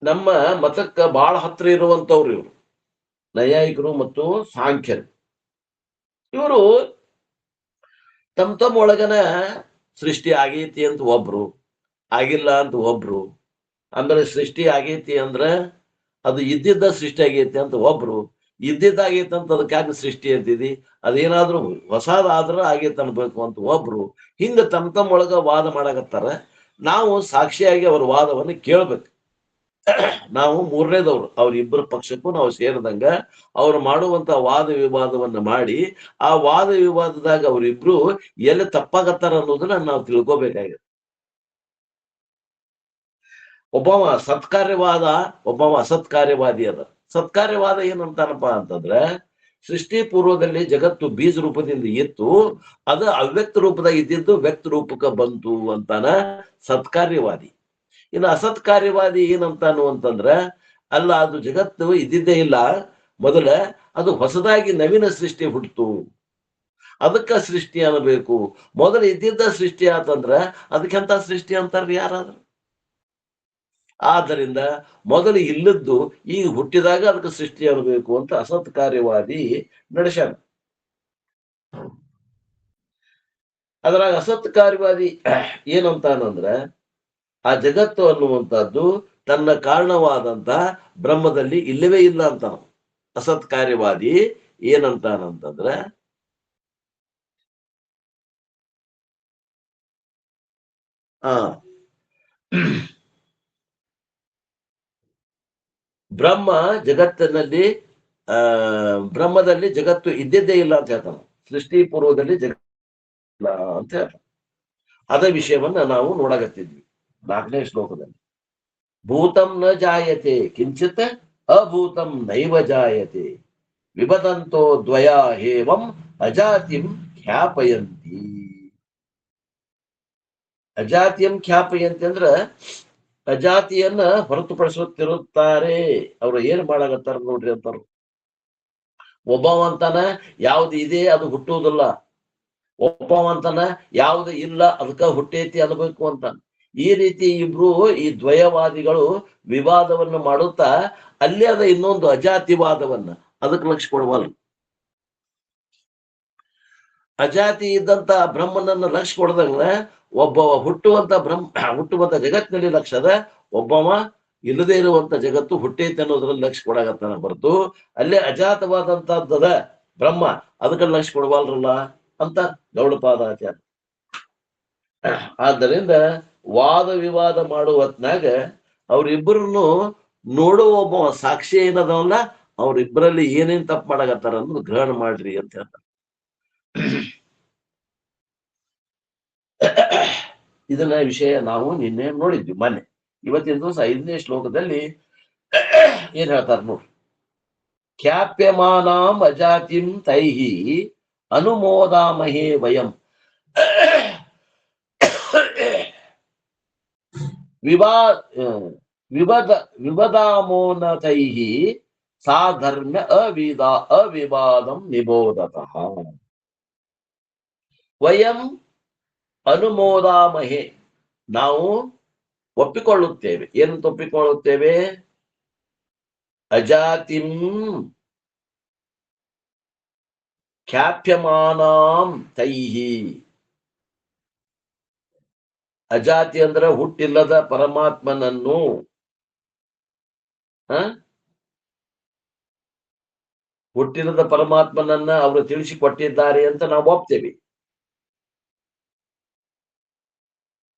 ನಮ್ಮ ಮತಕ್ಕ ಬಹಳ ಹತ್ರ ಇರುವಂತವ್ರು ಇವರು ನೈಯಾಯಿಕರು ಮತ್ತು ಸಾಂಖ್ಯರು. ಇವರು ತಮ್ಮ ಒಳಗನ ಸೃಷ್ಟಿ ಆಗೈತಿ ಅಂತ ಒಬ್ರು, ಆಗಿಲ್ಲ ಅಂತ ಒಬ್ರು, ಆಮೇಲೆ ಸೃಷ್ಟಿ ಆಗೈತಿ ಅಂದ್ರ ಅದು ಇದ್ದಿದ್ದ ಸೃಷ್ಟಿ ಆಗೈತಿ ಅಂತ ಒಬ್ರು, ಇದ್ದಿದ್ದಾಗೈತಿ ಅಂತ ಅದಕ್ಕೆ ಯಾಕೆ ಸೃಷ್ಟಿ ಅಂತಿದಿ, ಅದೇನಾದ್ರೂ ಹೊಸದಾದ್ರ ಆಗೈತೆ ಅನ್ಬೇಕು ಅಂತ ಒಬ್ರು. ಹಿಂಗ ತಮ್ಮ ಒಳಗ ವಾದ ಮಾಡಕತ್ತಾರ. ನಾವು ಸಾಕ್ಷಿಯಾಗಿ ಅವ್ರ ವಾದವನ್ನು ಕೇಳ್ಬೇಕು. ನಾವು ಮೂರನೇದವ್ರು, ಅವ್ರಿಬ್ಬರ ಪಕ್ಷಕ್ಕೂ ನಾವು ಸೇರಿದಂಗ ಅವ್ರು ಮಾಡುವಂತ ವಾದ ವಿವಾದವನ್ನ ಮಾಡಿ ಆ ವಾದ ವಿವಾದದಾಗ ಅವರಿಬ್ರು ಎಲ್ಲಿ ತಪ್ಪಾಗತ್ತಾರ ಅನ್ನೋದನ್ನ ನಾವು ತಿಳ್ಕೊಬೇಕಾಗಿದೆ. ಒಬ್ಬವ ಸತ್ಕಾರ್ಯವಾದ, ಒಬ್ಬವ ಅಸತ್ಕಾರ್ಯವಾದಿ ಅದ. ಸತ್ಕಾರ್ಯವಾದ ಏನಂತಾನಪ್ಪ ಅಂತಂದ್ರೆ, ಸೃಷ್ಟಿ ಪೂರ್ವದಲ್ಲಿ ಜಗತ್ತು ಬೀಜ ರೂಪದಿಂದ ಇತ್ತು, ಅದು ಅವ್ಯಕ್ತ ರೂಪದಾಗ ಇದ್ದಿದ್ದು ವ್ಯಕ್ತ ರೂಪಕ್ಕೆ ಬಂತು ಅಂತಾನ ಸತ್ಕಾರ್ಯವಾದಿ. ಇನ್ನು ಅಸತ್ಕಾರ್ಯವಾದಿ ಏನಂತಾನು ಅಂತಂದ್ರ, ಅಲ್ಲ ಅದು ಜಗತ್ತು ಇದ್ದಿದ್ದೇ ಇಲ್ಲ, ಮೊದಲ ಅದು ಹೊಸದಾಗಿ ನವೀನ ಸೃಷ್ಟಿ ಹುಟ್ಟಿತು, ಅದಕ್ಕ ಸೃಷ್ಟಿ ಅನ್ನಬೇಕು. ಮೊದಲು ಇದ್ದಿದ್ದ ಸೃಷ್ಟಿ ಆತಂದ್ರ ಅದಕ್ಕೆಂತ ಸೃಷ್ಟಿ ಅಂತಾರ ಯಾರಾದ್ರು? ಆದ್ದರಿಂದ ಮೊದಲು ಇಲ್ಲದ್ದು ಈಗ ಹುಟ್ಟಿದಾಗ ಅದಕ್ಕೆ ಸೃಷ್ಟಿ ಅನ್ನಬೇಕು ಅಂತ ಅಸತ್ಕಾರ್ಯವಾದಿ ನಡೆಸ್ಯಾನ. ಅದ್ರಾಗ ಅಸತ್ಕಾರ್ಯವಾದಿ ಏನಂತಾನಂದ್ರ, ಆ ಜಗತ್ತು ಅನ್ನುವಂಥದ್ದು ತನ್ನ ಕಾರಣವಾದಂತ ಬ್ರಹ್ಮದಲ್ಲಿ ಇಲ್ಲವೇ ಇಲ್ಲ ಅಂತ. ಅಸತ್ಕಾರ್ಯವಾದಿ ಏನಂತಾನಂತಂದ್ರ, ಬ್ರಹ್ಮ ಜಗತ್ತಿನಲ್ಲಿ ಬ್ರಹ್ಮದಲ್ಲಿ ಜಗತ್ತು ಇದ್ದಿದ್ದೇ ಇಲ್ಲ ಅಂತ ಹೇಳ್ತಾನ. ಸೃಷ್ಟಿ ಪೂರ್ವದಲ್ಲಿ ಜಗತ್ತು ಇಲ್ಲ ಅಂತ ಹೇಳ್ತಾನ. ಅದ ವಿಷಯವನ್ನ ನಾವು ನೋಡಕತ್ತಿದ್ವಿ 4ನೇ ಶ್ಲೋಕದಲ್ಲಿ. ಭೂತಂ ನ ಜಾಯತೆ ಕಿಂಚಿತ್ ಅಭೂತಂ ನೈವ ಜಾಯತೆ ವಿಬದಂತೋ ದ್ವಯ ಹೇವಂ ಅಜಾತಿಂ ಖ್ಯಾಪಯಂತಿ. ಅಜಾತಿಯಂ ಖ್ಯಾಪಯಂತಿ ಅಂದ್ರ ಅಜಾತಿಯನ್ನ ಹೊರತುಪಡಿಸುತ್ತಿರುತ್ತಾರೆ. ಅವ್ರು ಏನ್ ಮಾಡಾಕತ್ತಾರ ನೋಡ್ರಿ ಅಂತಾರ. ಒಬ್ಬವಂತನ ಯಾವ್ದು ಇದೆ ಅದು ಹುಟ್ಟುವುದಿಲ್ಲ, ಒಬ್ಬವಂತನ ಯಾವ್ದು ಇಲ್ಲ ಅದಕ್ಕ ಹುಟ್ಟೈತಿ ಅನ್ಬೇಕು ಅಂತ. ಈ ರೀತಿ ಇಬ್ರು ಈ ದ್ವಯವಾದಿಗಳು ವಿವಾದವನ್ನು ಮಾಡುತ್ತಾ ಅಲ್ಲೇ ಅದ ಇನ್ನೊಂದು ಅಜಾತಿವಾದವನ್ನ ಅದಕ್ಕೆ ಲಕ್ಷ್ಯ ಕೊಡವಲ್ಲ. ಅಜಾತಿ ಇದ್ದಂತ ಬ್ರಹ್ಮನನ್ನ ಲಕ್ಷ್ಯ ಕೊಡದಂಗ ಒಬ್ಬವ ಹುಟ್ಟುವಂತ ಜಗತ್ತಿನಲ್ಲಿ ಲಕ್ಷ್ಯ ಅದ, ಒಬ್ಬವ ಇಲ್ಲದೆ ಇರುವಂತ ಜಗತ್ತು ಹುಟ್ಟೈತೆ ಅನ್ನೋದ್ರಲ್ಲಿ ಲಕ್ಷ್ಯ ಕೊಡಾಗತ್ತಾನ ಹೊರತು ಅಲ್ಲೇ ಅಜಾತವಾದಂತಹದ್ದದ ಬ್ರಹ್ಮ ಅದಕ್ಕೆ ಲಕ್ಷ್ಯ ಕೊಡವಲ್ರಲ್ಲ ಅಂತ ಗೌಡಪಾದಾಚಾರ್ಯ. ಆದ್ದರಿಂದ ವಾದ ವಿವಾದ ಮಾಡುವ ಹೊತ್ನಾಗ ಅವ್ರಿಬ್ಬರನ್ನು ನೋಡುವ ಒಬ್ಬ ಸಾಕ್ಷಿ ಏನದವಲ್ಲ, ಅವ್ರಿಬ್ಬರಲ್ಲಿ ಏನೇನ್ ತಪ್ಪು ಮಾಡಾಕತ್ತಾರ ಅನ್ನೋದು ಗ್ರಹಣ ಮಾಡ್ರಿ ಅಂತ ಹೇಳ್ತಾರೆ. ಇದನ್ನ ವಿಷಯ ನಾವು ನಿನ್ನೆ ನೋಡಿದ್ವಿ ಮೊನ್ನೆ. ಇವತ್ತಿನ ದಿವಸ 5ನೇ ಶ್ಲೋಕದಲ್ಲಿ ಏನ್ ಹೇಳ್ತಾರ ನೋಡ್ರಿ. ಖ್ಯಾಪ್ಯಮಾನಾಂ ಅಜಾತಿಂ ತೈಹಿ ಅನುಮೋದಾಮಹೇ ವಯಂ ವಿವದಾಮೋನತೈಹಿ ಸಾಧರ್ಮ್ಯ ಅವಿವಾದಂ ನಿಬೋಧತಃ ವಯಂ ಅನುಮೋದಾಮಹೇ. ನಾವು ಒಪ್ಪಿಕೊಳ್ಳುತ್ತೇವೆ. ಏನಂತ ಒಪ್ಪಿಕೊಳ್ಳುತ್ತೇವೆ? ಅಜಾತಿಂ ಖ್ಯಾಪ್ಯಮಾನಾಂ ತೈಹಿ. ಅಜಾತಿ ಅಂದ್ರ ಹುಟ್ಟಿಲ್ಲದ ಪರಮಾತ್ಮನನ್ನು ಹುಟ್ಟಿಲ್ಲದ ಪರಮಾತ್ಮನನ್ನ ಅವರು ತಿಳಿಸಿಕೊಟ್ಟಿದ್ದಾರೆ ಅಂತ ನಾವು ಒಪ್ತೇವೆ.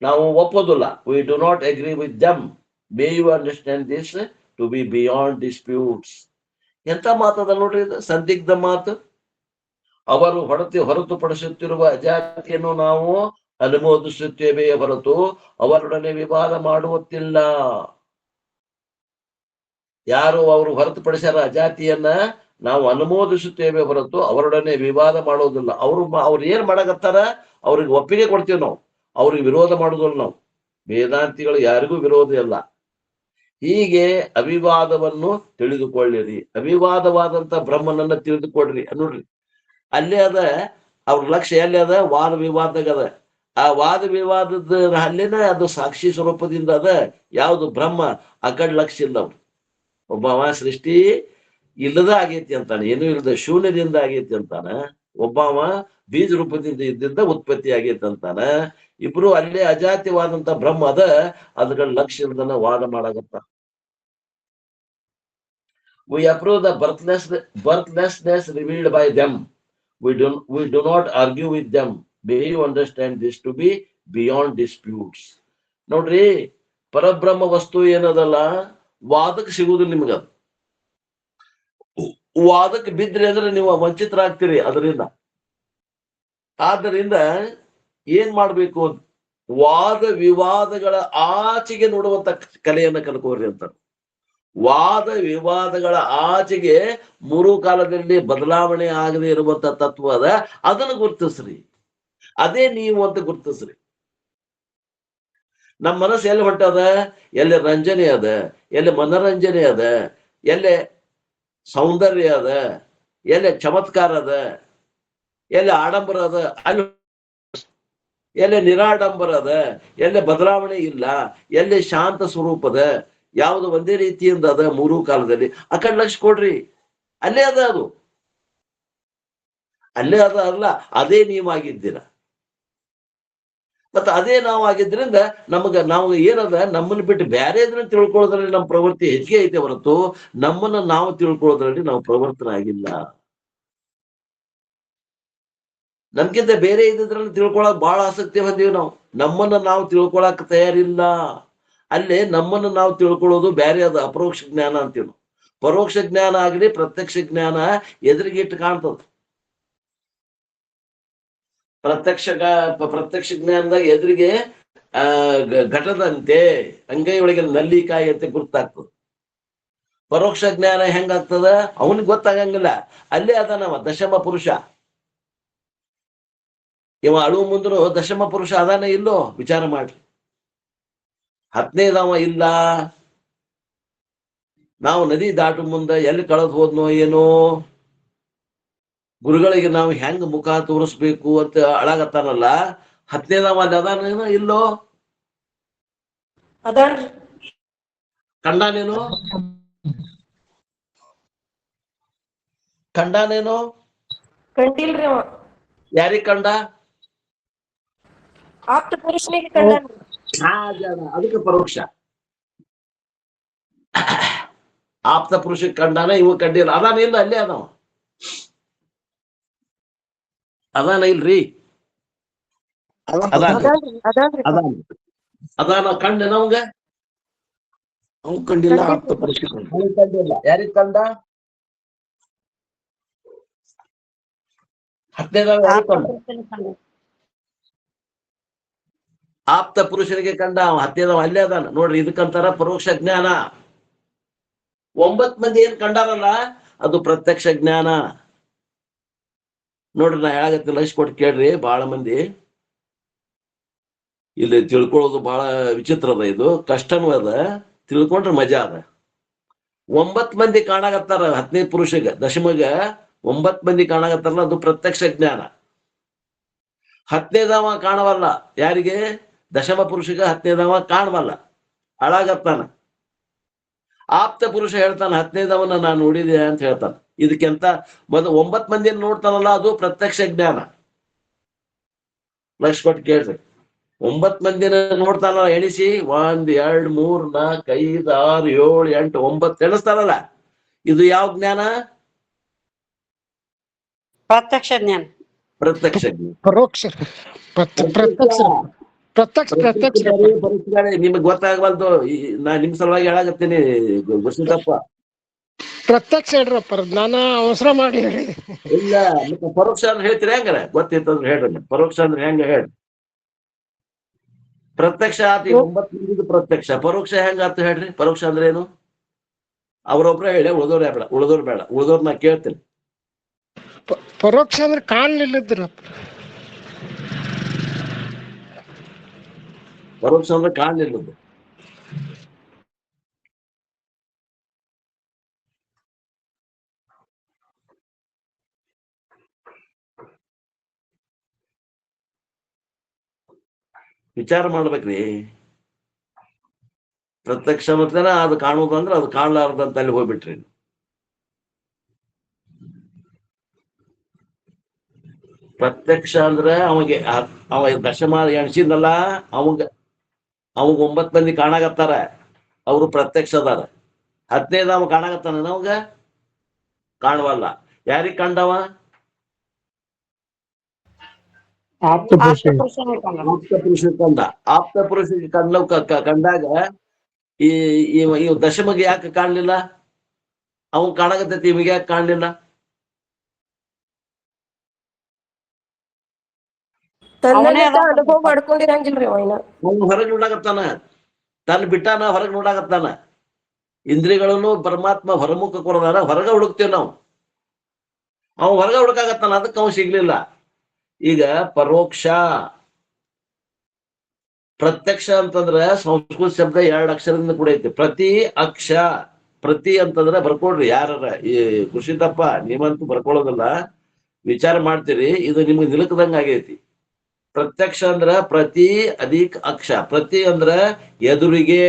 ನಾವು ಒಪ್ಪೋದಿಲ್ಲ. We do not agree with them. May you understand this to be beyond disputes. ಎಂತ ಮಾತದ ನೋಡ್ರಿ ಇದು, ಸಂದಿಗ್ಧ ಮಾತು. ಅವರು ಹೊರತುಪಡಿಸುತ್ತಿರುವ ಅಜಾತಿಯನ್ನು ನಾವು ಅನುಮೋದಿಸುತ್ತೇವೆ ಹೊರತು ಅವರೊಡನೆ ವಿವಾದ ಮಾಡುತ್ತಿಲ್ಲ. ಯಾರು ಅವರು ಹೊರತುಪಡಿಸ್ಯಾರ ಅಜಾತಿಯನ್ನ ನಾವು ಅನುಮೋದಿಸುತ್ತೇವೆ ಹೊರತು ಅವರೊಡನೆ ವಿವಾದ ಮಾಡೋದಿಲ್ಲ. ಅವ್ರು ಏನ್ ಮಾಡಕತ್ತಾರ ಅವ್ರಿಗೆ ಒಪ್ಪಿಗೆ ಕೊಡ್ತೀವಿ ನಾವು, ಅವ್ರಿಗೆ ವಿರೋಧ ಮಾಡುದಿಲ್ಲ ನಾವು. ವೇದಾಂತಿಗಳು ಯಾರಿಗೂ ವಿರೋಧ ಇಲ್ಲ. ಹೀಗೆ ಅವಿವಾದವನ್ನು ತಿಳಿದುಕೊಳ್ಳಿರಿ, ಅವಿವಾದವಾದಂತ ಬ್ರಹ್ಮನನ್ನ ತಿಳಿದುಕೊಡ್ರಿ ನೋಡ್ರಿ. ಅಲ್ಲೇ ಅದ ಅವ್ರ ಲಕ್ಷ್ಯ, ಎಲ್ಲಿ ಅದ? ವಾದ ವಿವಾದದಾಗ ಅದ. ಆ ವಾದ ವಿವಾದದ ಅಲ್ಲೇನ ಅದು ಸಾಕ್ಷಿ ಸ್ವರೂಪದಿಂದ ಅದ ಯಾವುದು ಬ್ರಹ್ಮ ಆ ಕಡೆ ಲಕ್ಷ್ಯ ಇಲ್ಲ ಅವ್ರು. ಒಬ್ಬವ ಸೃಷ್ಟಿ ಇಲ್ಲದ ಆಗೈತಿ ಅಂತಾನೆ, ಏನೂ ಇಲ್ಲದ ಶೂನ್ಯದಿಂದ ಆಗೈತಿ ಅಂತಾನ. ಒಬ್ಬವ ಬೀಜ ರೂಪದಿಂದ ಇದ್ದಿಂದ ಉತ್ಪತ್ತಿ ಆಗೈತಿ ಅಂತಾನ. ಇಬ್ರು ಅಲ್ಲೇ ಅಜಾತಿವಾದಂತ ಬ್ರಹ್ಮ ಅದ, ಅದ್ರ ಲಕ್ಷ್ಯ ಇಲ್ದನ ವಾದ ಮಾಡಾಗತ್ತ. We approve the birthlessness revealed by them. We do not argue with them. May you understand this to be beyond disputes. ನೋಡ್ರಿ, ಪರಬ್ರಹ್ಮ ವಸ್ತು ಏನದಲ್ಲ ವಾದಕ್ಕೆ ಸಿಗುವುದಿಲ್ಲ ನಿಮ್ಗದು. ವಾದಕ್ಕೆ ಬಿದ್ರಿ ಅಂದ್ರೆ ನೀವು ವಂಚಿತರಾಗ್ತೀರಿ ಅದರಿಂದ. ಆದ್ದರಿಂದ ಏನ್ ಮಾಡ್ಬೇಕು, ವಾದ ವಿವಾದಗಳ ಆಚೆಗೆ ನೋಡುವಂತ ಕಲೆಯನ್ನ ಕಲ್ಕೋರಿ ಅಂತ. ವಾದ ವಿವಾದಗಳ ಆಚೆಗೆ ಮೂರು ಕಾಲದಲ್ಲಿ ಬದಲಾವಣೆ ಆಗದೆ ಇರುವಂತ ತತ್ವ ಅದ, ಅದನ್ನು ಗುರ್ತಿಸ್ರಿ. ಅದೇ ನೀವು ಅಂತ ಗುರ್ತಿಸ್ರಿ. ನಮ್ಮ ಮನಸ್ಸು ಎಲ್ಲಿ ಹೊಂಟದ, ಎಲ್ಲಿ ರಂಜನೆ ಅದ, ಎಲ್ಲಿ ಮನರಂಜನೆ ಅದ, ಎಲ್ಲಿ ಸೌಂದರ್ಯ ಅದ, ಎಲ್ಲಿ ಚಮತ್ಕಾರ ಅದ, ಎಲ್ಲಿ ಆಡಂಬರ ಅದ, ಅಲ್ಲಿ ಎಲ್ಲಿ ನಿರಾಡಂಬರ ಅದ, ಎಲ್ಲಿ ಬದಲಾವಣೆ ಇಲ್ಲ, ಎಲ್ಲಿ ಶಾಂತ ಸ್ವರೂಪದ, ಯಾವುದು ಒಂದೇ ರೀತಿಯಿಂದ ಅದ ಮೂರು ಕಾಲದಲ್ಲಿ, ಆ ಕಡೆ ಲಕ್ಷ್ಯ ಕೊಡ್ರಿ. ಅಲ್ಲೇ ಅದ, ಅದು ಅಲ್ಲೇ ಅದ ಅಲ್ಲ, ಅದೇ ನೀವಾಗಿದ್ದೀರ. ಮತ್ತ ಅದೇ ನಾವು ಆಗಿದ್ರಿಂದ ನಾವು ಏನದ, ನಮ್ಮನ್ನ ಬಿಟ್ಟು ಬೇರೆ ಇದನ್ನ ತಿಳ್ಕೊಳ್ಳೋದ್ರಲ್ಲಿ ನಮ್ಮ ಪ್ರವೃತ್ತಿ ಹೆಚ್ಚಿಗೆ ಐತೆ ಹೊರತು ನಮ್ಮನ್ನ ನಾವು ತಿಳ್ಕೊಳ್ಳೋದ್ರಲ್ಲಿ ನಾವು ಪ್ರವರ್ತನ ಆಗಿಲ್ಲ. ನಮ್ಗಿಂತ ಬೇರೆ ಇದ್ರಲ್ಲಿ ತಿಳ್ಕೊಳಕ್ ಬಹಳ ಆಸಕ್ತಿ ಹೊಂದೀವಿ ನಾವು. ನಮ್ಮನ್ನ ನಾವು ತಿಳ್ಕೊಳಕ್ ತಯಾರಿಲ್ಲ. ಅಲ್ಲೇ ನಮ್ಮನ್ನ ನಾವು ತಿಳ್ಕೊಳ್ಳೋದು ಬೇರೆ ಅದ, ಅಪರೋಕ್ಷ ಜ್ಞಾನ ಅಂತೀವಿ ನಾವು. ಪರೋಕ್ಷ ಜ್ಞಾನ ಆಗಲಿ ಪ್ರತ್ಯಕ್ಷ ಜ್ಞಾನ ಎದುರಿಗಿಟ್ಟು ಕಾಣ್ತದ. ಪ್ರತ್ಯಕ್ಷ ಜ್ಞಾನದಾಗ ಎದುರಿಗೆ ಘಟದಂತೆ ಅಂಗೈ ಒಳಗೆ ನಲ್ಲಿಕಾಯಿ ಅಂತ ಗುರ್ತಾಗ್ತದೆ. ಪರೋಕ್ಷ ಜ್ಞಾನ ಹೆಂಗಾಗ್ತದ, ಅವನಿಗೆ ಗೊತ್ತಾಗಂಗಿಲ್ಲ. ಅಲ್ಲೇ ಅದಾನವ ದಶಮ ಪುರುಷ. ಇವ ಅಳುವ ಮುಂದ್ರು ದಶಮ ಪುರುಷ ಅದಾನ ಇಲ್ಲೋ ವಿಚಾರ ಮಾಡ್ರಿ. 10ನೇದವ ಇಲ್ಲ. ನಾವು ನದಿ ದಾಟು ಮುಂದೆ ಎಲ್ಲಿ ಕಳೆದು ಹೋದ್ನೋ ಏನೋ, ಗುರುಗಳಿಗೆ ನಾವು ಹೆಂಗ್ ಮುಖ ತೋರಿಸ್ಬೇಕು ಅಂತ ಅಳಾಗತ್ತಾನಲ್ಲ, 10ನೇದವ ಅಲ್ಲಿ ಅದಾನೇನೋ ಇಲ್ಲೋ, ಕಂಡಾನೇನೋ ಕಂಡಿಲ್ರಿ ಅವ. ಯಾರಿಗ್ ಕಂಡ? ಆಪ್ತ ಪುರುಷನಿಗೆ ಕಂಡ. ಅದಕ್ಕೆ ಪರೋಕ್ಷ. ಆಪ್ತ ಪುರುಷ ಕಂಡಾನ, ಇವ ಕಂಡಿಲ್ಲ. ಅದಾನ ಇಲ್ಲ, ಅಲ್ಲೇ ಅದಾವ. ಅದಾನ ಇಲ್ರಿ, ಅದಾನ ಕಂಡ ನಮ್ಗ ಅವ್ನು ಕಂಡಿಲ್ಲ. ಆಪ್ತ ಪುರುಷ ಕಂಡಿಲ್ಲ. ಯಾರಿಗ್ ಕಂಡ? 10ನೇದವ ಯಾರಿಗ್ ಕಂಡ? ಆಪ್ತ ಪುರುಷನಿಗೆ ಕಂಡ. 10ನೇದವ ಅಲ್ಲೇ ಅದಾನ ನೋಡ್ರಿ. ಇದಕ್ಕಂತಾರ ಪರೋಕ್ಷ ಜ್ಞಾನ. 9 ಮಂದಿ ಏನ್ ಕಂಡಾರಲ್ಲ, ಅದು ಪ್ರತ್ಯಕ್ಷ ಜ್ಞಾನ. ನೋಡ್ರಿ, ನಾ ಹೇಳಾಗತ್ತೆ, ಲಕ್ಷ ಕೊಟ್ಟು ಕೇಳ್ರಿ. ಬಹಳ ಮಂದಿ ಇಲ್ಲಿ ತಿಳ್ಕೊಳ್ಳೋದು ಬಹಳ ವಿಚಿತ್ರ ಅದ, ಇದು ಕಷ್ಟನೂ ಅದ, ತಿಳ್ಕೊಂಡ್ರೆ ಮಜಾ ಅದ. 9 ಮಂದಿ ಕಾಣಾಗತ್ತಾರ 10ನೇ ಪುರುಷಗ, ದಶಮಗ 9 ಮಂದಿ ಕಾಣಾಗತ್ತಾರಲ್ಲ, ಅದು ಪ್ರತ್ಯಕ್ಷ ಜ್ಞಾನ. 10ನೇದವ ಕಾಣವಲ್ಲ. ಯಾರಿಗೆ? ದಶಮ ಪುರುಷಗ 10ನೇದವ ಕಾಣವಲ್ಲ, ಹಾಳಾಗತ್ತಾನ. ಆಪ್ತ ಪುರುಷ ಹೇಳ್ತಾನ 10ನೇದವನ್ನ ನಾನು ನೋಡಿದೆ ಅಂತ ಹೇಳ್ತಾನ. ಇದಕ್ಕೆಂತ 9 ಮಂದಿಯನ್ನು ನೋಡ್ತಾನಲ್ಲ, ಅದು ಪ್ರತ್ಯಕ್ಷ ಜ್ಞಾನ. ಲಕ್ಷ ಕೊಟ್ಟು ಕೇಳ್ರಿ. 9 ಮಂದಿನ ನೋಡ್ತಾನಲ್ಲ, ಎಣಿಸಿ 1 2 3 4 5 6 7 8 9 ಎಣಿಸ್ತಾನಲ್ಲ, ಇದು ಯಾವ ಜ್ಞಾನ? ಪ್ರತ್ಯಕ್ಷ ಜ್ಞಾನ. ಪ್ರತ್ಯಕ್ಷ ಜ್ಞಾನ. ಪರೋಕ್ಷ ನಿಮಗ್ ಗೊತ್ತಾಗಬಾರ್ದು. ನಾ ನಿಮ್ ಸಲುವಾಗಿ ಹೇಳಾಗತ್ತೀನಿ ಬಸವಪ್ಪ. ಪ್ರತ್ಯಕ್ಷ ಹೇಳ್ರಪ್ಪ, ಜ್ಞಾನ ಅವಸರ ಮಾಡಿ ಹೇಳಿ. ಇಲ್ಲ, ಮತ್ತೆ ಪರೋಕ್ಷ ಅಂದ್ರೆ ಹೇಳ್ತೀರಿ ಹೆಂಗಾರ? ಗೊತ್ತಿತ್ತಂದ್ರೆ ಹೇಳ್ರಿ. ಪರೋಕ್ಷ ಅಂದ್ರೆ ಹೆಂಗ ಹೇಳಿ? ಪ್ರತ್ಯಕ್ಷ ಆತಿ 9 ಮಂದಿದು ಪ್ರತ್ಯಕ್ಷ. ಪರೋಕ್ಷ ಹೆಂಗ ಆತ ಹೇಳ್ರಿ? ಪರೋಕ್ಷ ಅಂದ್ರೆ ಏನು? ಅವ್ರೊಬ್ರ ಹೇಳಿ, ಉಳಿದೋರ್ ಬೇಡ. ಉಳಿದೋರ್ ನಾ ಕೇಳ್ತೀನಿ. ಪರೋಕ್ಷ ಅಂದ್ರೆ ಕಾಣ್ಲಿಲ್ಲದ್ರಪ್ಪ. ಪರೋಕ್ಷ ಅಂದ್ರೆ ಕಾಣಲಿಲ್ಲದ್ದು. ವಿಚಾರ ಮಾಡ್ಬೇಕ್ರಿ. ಪ್ರತ್ಯಕ್ಷ ಮತ್ತೇನ ಅದು ಕಾಣುದಂದ್ರ ಅದು ಕಾಣ್ಲಾರ್ದಂತ ಅಲ್ಲಿ ಹೋಗ್ಬಿಟ್ರಿ. ಪ್ರತ್ಯಕ್ಷ ಅಂದ್ರೆ ಅವ ದಶಮ ಎಣ್ಸಿದ್ನಲ್ಲ, ಅವಾಗ 9 ಮಂದಿ ಕಾಣಾಕತ್ತಾರ, ಅವ್ರು ಪ್ರತ್ಯಕ್ಷ ಅದಾರ. 15 ಅವ ಕಾಣಾಕತ್ತಾನ, ಅವಾಗ ಕಾಣವಲ್ಲ. ಯಾರಿಗ್ ಕಂಡವ? ಆಪ್ತ ಪುರುಷ. ಆಪ್ತ ಪುರುಷ ಕಂಡ. ಆಪ್ತ ಪುರುಷಗೆ ಕಂಡಾಗ ಈ ದಶಮಗೆ ಯಾಕೆ ಕಾಣ್ಲಿಲ್ಲ? ಅವನ್ ಕಾಣಕತ್ತೈತಿ, ಇವಾಗ ಯಾಕೆ ಕಾಣ್ಲಿಲ್ಲ? ಅನುಭವ ಮಾಡ್ಕೊಂಡಿರಂಗಿಲ್ರಿ ಅವನ. ಅವ್ನು ಹೊರಗೆ ನೋಡಾಕತ್ತಾನ, ತನ್ನ ಬಿಟ್ಟಾನ, ಹೊರಗೆ ನೋಡಾಕತ್ತಾನ. ಇಂದ್ರಿಯಗಳನ್ನು ಪರಮಾತ್ಮ ಹೊರಮುಖ ಕೊಡದಾರ, ಹೊರಗ ಹುಡುಕ್ತೇವ್ ನಾವು. ಅವ್ ಹೊರಗ ಹುಡುಕಾಕತ್ತಾನ, ಅದಕ್ಕೆ ಅವ್ ಸಿಗ್ಲಿಲ್ಲ. ಈಗ ಪರೋಕ್ಷ ಪ್ರತ್ಯಕ್ಷ ಅಂತಂದ್ರ ಸಂಸ್ಕೃತ ಶಬ್ದ 2 ಅಕ್ಷರದಿಂದ ಕೂಡ ಐತಿ. ಪ್ರತಿ ಅಕ್ಷ. ಪ್ರತಿ ಅಂತಂದ್ರ ಬರ್ಕೊಡ್ರಿ, ಯಾರ ಈ ಕೃಷಿತಪ್ಪ ನೀವಂತೂ ಬರ್ಕೊಳ್ಳೋದಿಲ್ಲ, ವಿಚಾರ ಮಾಡ್ತೀರಿ, ಇದು ನಿಮ್ಗೆ ನಿಲುಕದಂಗ ಆಗೈತಿ. ಪ್ರತ್ಯಕ್ಷ ಅಂದ್ರ ಪ್ರತಿ ಅಧಿಕ ಅಕ್ಷ. ಪ್ರತಿ ಅಂದ್ರ ಎದುರಿಗೆ,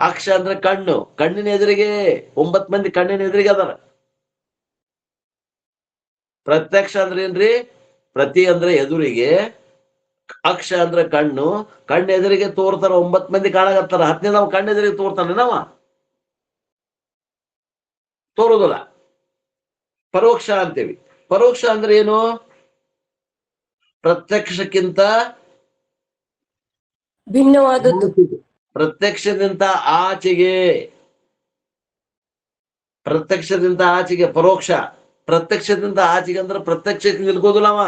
ಅಕ್ಷ ಅಂದ್ರ ಕಣ್ಣು, ಕಣ್ಣಿನ ಎದುರಿಗೆ. 9 ಮಂದಿ ಕಣ್ಣಿನ ಎದುರಿಗೆ ಅದಾರ. ಪ್ರತ್ಯಕ್ಷ ಅಂದ್ರೆ ಏನ್ರಿ? ಪ್ರತಿ ಅಂದ್ರೆ ಎದುರಿಗೆ, ಅಕ್ಷ ಅಂದ್ರೆ ಕಣ್ಣು, ಕಣ್ಣು ಎದುರಿಗೆ ತೋರ್ತಾರ. 9 ಮಂದಿ ಕಾಣಾಕತ್ತಾರ, 10ನೇ ನಾವು ಕಣ್ಣೆದುರಿಗೆ ತೋರ್ತಾನೆ, ನಾವ ತೋರುದಿಲ್ಲ. ಪರೋಕ್ಷ ಅಂತೇವಿ. ಪರೋಕ್ಷ ಅಂದ್ರೆ ಏನು? ಪ್ರತ್ಯಕ್ಷಕ್ಕಿಂತ ಭಿನ್ನವಾದದ್ದು. ಪ್ರತ್ಯಕ್ಷದಿಂದ ಆಚೆಗೆ. ಪ್ರತ್ಯಕ್ಷದಿಂದ ಆಚೆಗೆ ಪರೋಕ್ಷ. ಪ್ರತ್ಯಕ್ಷದಿಂದ ಆಚೆಗೆ ಅಂದ್ರೆ ಪ್ರತ್ಯಕ್ಷಕ್ಕೆ ನಿಲ್ಗೋದಿಲ್ಲ ಅವ.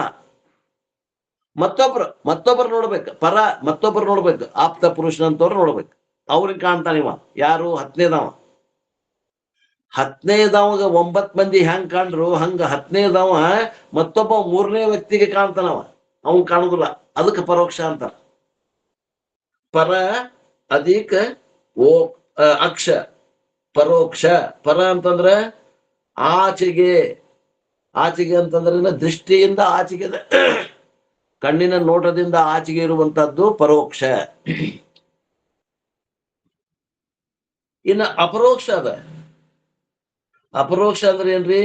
ಮತ್ತೊಬ್ಬರು ನೋಡ್ಬೇಕು, ಮತ್ತೊಬ್ಬರು ನೋಡ್ಬೇಕು, ಆಪ್ತ ಪುರುಷನಂತವ್ರು ನೋಡ್ಬೇಕು. ಅವ್ರಿಗೆ ಕಾಣ್ತಾನಿವ. ಯಾರು? 10ನೇದವ. 10ನೇದವಾಗ 9 ಮಂದಿ ಹೆಂಗ್ ಕಾಣ್ರು, ಹಂಗ 10ನೇದವ ಮತ್ತೊಬ್ಬ 3ನೇ ವ್ಯಕ್ತಿಗೆ ಕಾಣ್ತಾನವ, ಅವನ್ ಕಾಣುದಿಲ್ಲ. ಅದಕ್ಕೆ ಪರೋಕ್ಷ ಅಂತ. ಪರ ಅಧಿಕ ಅಕ್ಷ, ಪರೋಕ್ಷ. ಪರ ಅಂತಂದ್ರ ಆಚೆಗೆ. ಆಚೆಗೆ ಅಂತಂದ್ರೆ ದೃಷ್ಟಿಯಿಂದ ಆಚೆಗೆ, ಕಣ್ಣಿನ ನೋಟದಿಂದ ಆಚೆಗೆ ಇರುವಂತಹದ್ದು ಪರೋಕ್ಷ. ಇನ್ನು ಅಪರೋಕ್ಷ ಅದ. ಅಪರೋಕ್ಷ ಅಂದ್ರೆ ಏನ್ರಿ?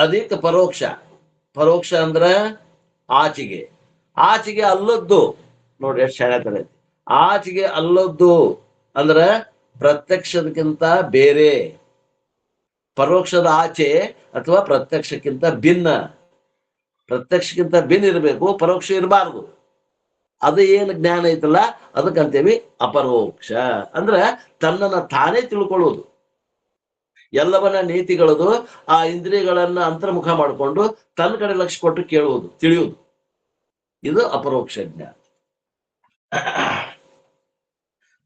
ಅಧಿಕ ಪರೋಕ್ಷ. ಪರೋಕ್ಷ ಅಂದ್ರ ಆಚೆಗೆ. ಆಚೆಗೆ ಅಲ್ಲದ್ದು ನೋಡ್ರಿ, ಎಷ್ಟು ಶಾಣೆ. ಆಚೆಗೆ ಅಲ್ಲದ್ದು ಅಂದ್ರ ಪ್ರತ್ಯಕ್ಷದಕ್ಕಿಂತ ಬೇರೆ. ಪರೋಕ್ಷದ ಆಚೆ ಅಥವಾ ಪ್ರತ್ಯಕ್ಷಕ್ಕಿಂತ ಭಿನ್ನ. ಪ್ರತ್ಯಕ್ಷಕ್ಕಿಂತ ಭಿನ್ನ ಇರಬೇಕು, ಪರೋಕ್ಷ ಇರಬಾರ್ದು. ಅದು ಏನು ಜ್ಞಾನ ಐತಲ್ಲ, ಅದಕ್ಕಂತೇವಿ ಅಪರೋಕ್ಷ. ಅಂದ್ರ ತನ್ನನ್ನ ತಾನೇ ತಿಳ್ಕೊಳ್ಳೋದು, ಎಲ್ಲವನ್ನ ನೀತಿಗಳದು, ಆ ಇಂದ್ರಿಯಗಳನ್ನ ಅಂತರ್ಮುಖ ಮಾಡಿಕೊಂಡು ತನ್ನ ಕಡೆ ಲಕ್ಷ್ಯ ಕೊಟ್ಟು ಕೇಳುವುದು, ತಿಳಿಯುವುದು. ಇದು ಅಪರೋಕ್ಷ ಜ್ಞಾನ.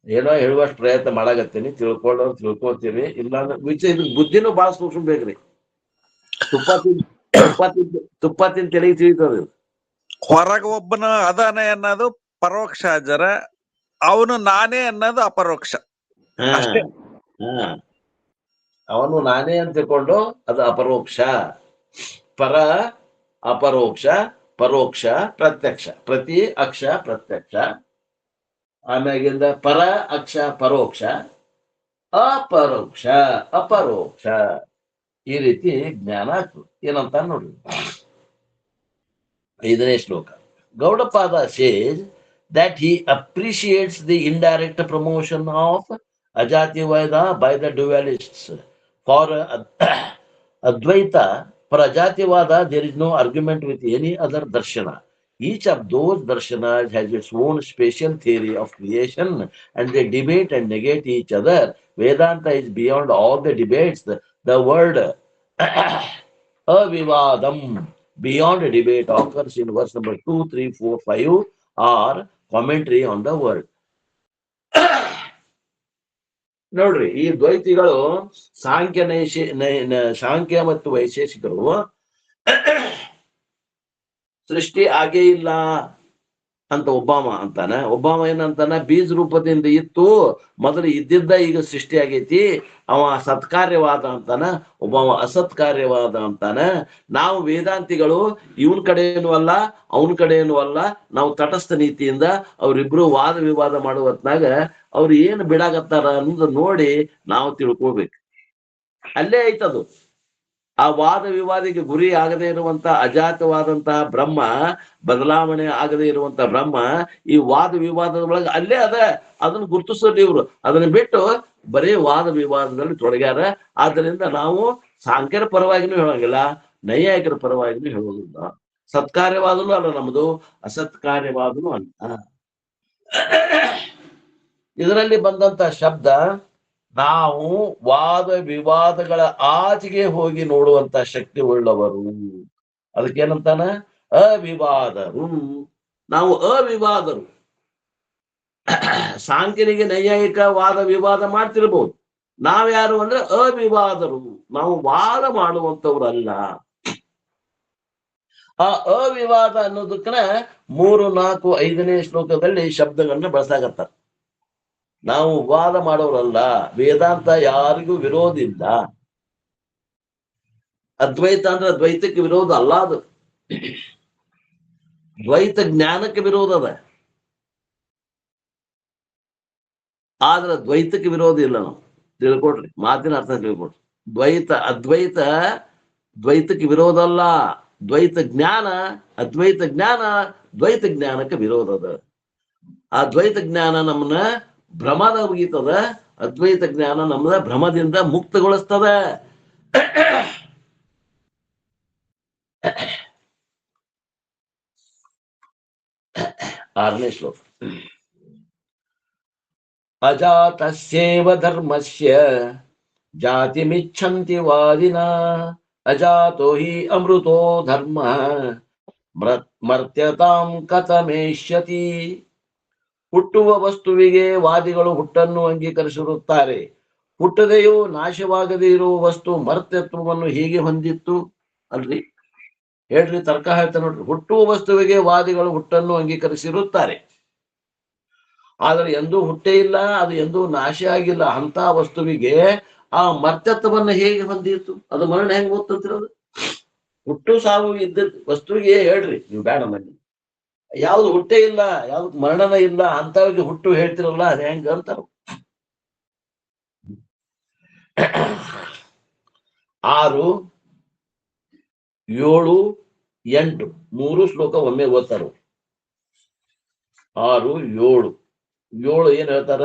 ಏನೋ ಹೇಳುವಷ್ಟು ಪ್ರಯತ್ನ ಮಾಡಾಕತ್ತೀನಿ, ತಿಳ್ಕೊತೀರಿ. ಇಲ್ಲಾಂದ್ರೆ ಇದು ಬುದ್ಧಿನೂ ಬಹಳ ಸೂಕ್ಷ್ಮ ಬೇಕ್ರಿ. ತುಪ್ಪ ತಿಂದು ತೆಲಿಗೆ ತಿಳಿತದ. ಹೊರಗ ಒಬ್ಬನ ಅದಾನ ಅನ್ನೋದು ಪರೋಕ್ಷ ಜರ, ಅವನು ನಾನೇ ಅನ್ನೋದು ಅಪರೋಕ್ಷ. ಅವನು ನಾನೇ ಅಂತ ತಿಳ್ಕೊಂಡು ಅದು ಅಪರೋಕ್ಷ. ಪರ ಅಪರೋಕ್ಷ, ಪರೋಕ್ಷ ಪ್ರತ್ಯಕ್ಷ. ಪ್ರತಿ ಅಕ್ಷ ಪ್ರತ್ಯಕ್ಷ, ಆಮ್ಯಾಗಿಂದ ಪರ ಅಕ್ಷ ಪರೋಕ್ಷ, ಅಪರೋಕ್ಷ ಅಪರೋಕ್ಷ. ಈ ರೀತಿ ಜ್ಞಾನ ಆಗ್ತದೆ. ಏನಂತ ನೋಡ್ರಿ, 5ನೇ ಶ್ಲೋಕ. Gaudapada says that he appreciates the indirect promotion of Ajativada by the dualists. For Advaita, for Ajativada, there is no argument with any other darshana. Each of those darshanas has its own special theory of creation, and they debate and negate each other. Vedanta is beyond all the debates. The word avivadam, beyond debate, occurs in verse number 2, 3, 4, 5 or commentary on the word. ನೋಡ್ರಿ, ಈ ದ್ವೈತಿಗಳು ಸಾಂಖ್ಯ ಮತ್ತು ವೈಶೇಷಿಕರು ಸೃಷ್ಟಿ ಆಗೇ ಇಲ್ಲ ಅಂತ ಒಬ್ಬಾಮ ಅಂತಾನ. ಒಬ್ಬಾಮ ಏನಂತಾನ, ಬೀಜ ರೂಪದಿಂದ ಇತ್ತು, ಮೊದಲು ಇದ್ದಿದ್ದ ಈಗ ಸೃಷ್ಟಿಯಾಗೈತಿ. ಅವ ಸತ್ಕಾರ್ಯವಾದ ಅಂತಾನ, ಒಬ್ಬಾಮ ಅಸತ್ಕಾರ್ಯವಾದ ಅಂತಾನ. ನಾವು ವೇದಾಂತಿಗಳು ಇವನ್ ಕಡೆಯೂ ಅಲ್ಲ ಅವನ ಕಡೆಯೂ ಅಲ್ಲ, ನಾವು ತಟಸ್ಥ ನೀತಿಯಿಂದ ಅವ್ರಿಬ್ರು ವಾದ ವಿವಾದ ಮಾಡುವ ಹೊತ್ನಾಗ ಅವ್ರು ಏನ್ ಬಿಡಾಕತ್ತಾರ ಅನ್ನೋದು ನೋಡಿ ನಾವು ತಿಳ್ಕೊಬೇಕು. ಅಲ್ಲೇ ಐತದು. ಆ ವಾದ ವಿವಾದಿಗೆ ಗುರಿ ಆಗದೆ ಇರುವಂತ ಅಜಾತವಾದಂತಹ ಬ್ರಹ್ಮ, ಬದಲಾವಣೆ ಆಗದೆ ಇರುವಂತ ಬ್ರಹ್ಮ ಈ ವಾದ ವಿವಾದದ ಒಳಗೆ ಅಲ್ಲೇ ಅದ. ಅದನ್ನ ಗುರುತಿಸೋದು ಇವ್ರು. ಅದನ್ನ ಬಿಟ್ಟು ಬರೀ ವಾದ ವಿವಾದದಲ್ಲಿ ತೊಡಗ್ಯಾರ. ಆದ್ದರಿಂದ ನಾವು ಸಾಂಖ್ಯರ ಪರವಾಗಿನೂ ಹೇಳಂಗಿಲ್ಲ, ನೈಯಾಯಿಕರ ಪರವಾಗಿನೂ ಹೇಳೋದಿಲ್ಲ. ಸತ್ಕಾರ್ಯವಾದನೂ ಅಲ್ಲ ನಮ್ದು, ಅಸತ್ಕಾರ್ಯವಾದನೂ ಅಲ್ಲ. ಇದರಲ್ಲಿ ಬಂದಂತ ಶಬ್ದ ನಾವು ವಾದ ವಿವಾದಗಳ ಆಚೆಗೆ ಹೋಗಿ ನೋಡುವಂತ ಶಕ್ತಿ ಉಳ್ಳವರು. ಅದಕ್ಕೇನಂತಾನ, ಅವಿವಾದರು. ನಾವು ಅವಿವಾದರು. ಸಾಂಖ್ಯನಿಗೆ ನೈಯಾಯಿಕ ವಾದ ವಿವಾದ ಮಾಡ್ತಿರ್ಬೋದು. ನಾವ್ಯಾರು ಅಂದ್ರೆ ಅವಿವಾದರು. ನಾವು ವಾದ ಮಾಡುವಂತವ್ರಲ್ಲ. ಆ ಅವಿವಾದ ಅನ್ನೋದಕ್ಕನ 3, 4, 5ನೇ ಶ್ಲೋಕದಲ್ಲಿ ಶಬ್ದಗಳನ್ನ ಬಳಸಾಕತ್ತಾರ. ನಾವು ವಾದ ಮಾಡೋರಲ್ಲ. ವೇದಾಂತ ಯಾರಿಗೂ ವಿರೋಧ ಇಲ್ಲ. ಅದ್ವೈತ ಅಂದ್ರೆ ದ್ವೈತಕ್ಕೆ ವಿರೋಧ ಅಲ್ಲ, ಅದು ದ್ವೈತ ಜ್ಞಾನಕ್ಕೆ ವಿರೋಧ ಅದ. ಆದ್ರೆ ದ್ವೈತಕ್ಕೆ ವಿರೋಧ ಇಲ್ಲ. ನಾವು ತಿಳ್ಕೊಡ್ರಿ, ಮಾತಿನ ಅರ್ಥ ತಿಳ್ಕೊಡ್ರಿ. ಅದ್ವೈತ ದ್ವೈತಕ್ಕೆ ವಿರೋಧ ಅಲ್ಲ. ದ್ವೈತ ಜ್ಞಾನ, ಅದ್ವೈತ ಜ್ಞಾನ ದ್ವೈತ ಜ್ಞಾನಕ್ಕೆ ವಿರೋಧ ಅದ. ಆ ದ್ವೈತ ಜ್ಞಾನ ನಮ್ಮನ್ನ ಭ್ರಮದ ಮುಗಿತದ. ಅದ್ವೈತ ಜ್ಞಾನ ನಮ್ಮನ್ನ ಭ್ರಮದಿಂದ ಮುಕ್ತಗೊಳಿಸ್ತದ. 6ನೇ ಶ್ಲೋಕ. ಅಜಾತಸ್ಯೇವ ಧರ್ಮಸ್ಯ ಜಾತಿಮಿಚ್ಛಂತಿ ವಾದಿನಾ ಅಜಾತೋ ಹಿ ಅಮೃತೋ ಧರ್ಮ ಮರ್ತ್ಯತಾಂ ಕಥಮೇಷ್ಯತಿ. ಹುಟ್ಟುವ ವಸ್ತುವಿಗೆ ವಾದಿಗಳು ಹುಟ್ಟನ್ನು ಅಂಗೀಕರಿಸಿರುತ್ತಾರೆ. ಹುಟ್ಟದೆಯೂ ನಾಶವಾಗದೇ ಇರುವ ವಸ್ತು ಮರ್ತ್ಯತ್ವವನ್ನು ಹೇಗೆ ಹೊಂದಿತ್ತು ಅಲ್ರಿ? ಹೇಳ್ರಿ, ತರ್ಕ ಹೇಳ್ತಾ ನೋಡ್ರಿ. ಹುಟ್ಟುವ ವಸ್ತುವಿಗೆ ವಾದಿಗಳು ಹುಟ್ಟನ್ನು ಅಂಗೀಕರಿಸಿರುತ್ತಾರೆ, ಆದ್ರೆ ಎಂದೂ ಹುಟ್ಟೇ ಇಲ್ಲ, ಅದು ಎಂದೂ ನಾಶ ಆಗಿಲ್ಲ. ಅಂತ ವಸ್ತುವಿಗೆ ಆ ಮರ್ತ್ಯತ್ವವನ್ನು ಹೇಗೆ ಹೊಂದಿತ್ತು? ಅದು ಮರಣ ಹೆಂಗ್ ಗೊತ್ತಂತಿರೋದು? ಹುಟ್ಟು ಸಾವು ಇದ್ದ ವಸ್ತುವಿಗೆ ಹೇಳ್ರಿ ನೀವು, ಬೇಡ ಮನೆ ಯಾವ್ದು ಹುಟ್ಟೇ ಇಲ್ಲ, ಯಾವ್ದು ಮರಣನ ಇಲ್ಲ, ಅಂತವಿಗೆ ಹುಟ್ಟು ಹೇಳ್ತಿರಲ್ಲ, ಅದ ಹೆಂಗ ಅಂತಾರ. 6, 7, 8 3 ಶ್ಲೋಕ ಒಮ್ಮೆ ಓದ್ತಾರ. 6, 7 ಏನ್ ಹೇಳ್ತಾರ?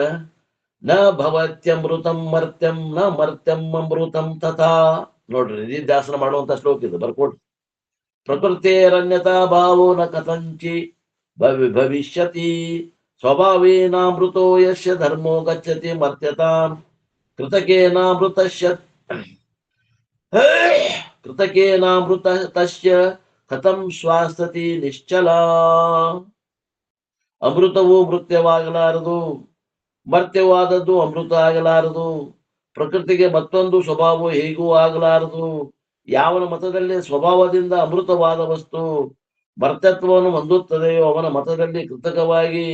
ನ ಭವತ್ಯಮೃತಂ ಮರ್ತ್ಯಂ ನ ಮರ್ತ್ಯಂ ಅಮೃತಂ ತಥಾ. ನೋಡ್ರಿ, ನಿಧಿಧ್ಯಾಸನ ಮಾಡುವಂತ ಶ್ಲೋಕ ಇದು, ಬರ್ಕೊಡ್ರಿ. ಪ್ರಕೃತಿರನ್ಯತಾ ಭಾವೋ ನ ಕಥಂಚಿ ಭವಿಷ್ಯತಿ ಸ್ವಭಾವೇನಾಮೃತೋ ಯಸ್ಯ ಧರ್ಮೋ ಗಚ್ಚತಿ ಮರ್ತ್ಯತಾಂ ಕೃತಕೇನಾಮೃತ ತಸ್ಯ ಕಥಂ ಶ್ವಾಸತಿ ನಿಶ್ಚಲ. ಅಮೃತವು ಮೃತ್ಯವಾಗಲಾರದು, ಮರ್ತ್ಯವಾದದ್ದು ಅಮೃತ ಆಗಲಾರದು. ಪ್ರಕೃತಿಗೆ ಮತ್ತೊಂದು ಸ್ವಭಾವ ಹೇಗೂ ಆಗಲಾರದು. ಯಾವನ ಮತದಲ್ಲಿ ಸ್ವಭಾವದಿಂದ ಅಮೃತವಾದ ವಸ್ತು ಮರ್ತ್ಯತ್ವವನ್ನು ಹೊಂದುತ್ತದೆಯೋ ಅವನ ಮತದಲ್ಲಿ ಕೃತಕವಾಗಿ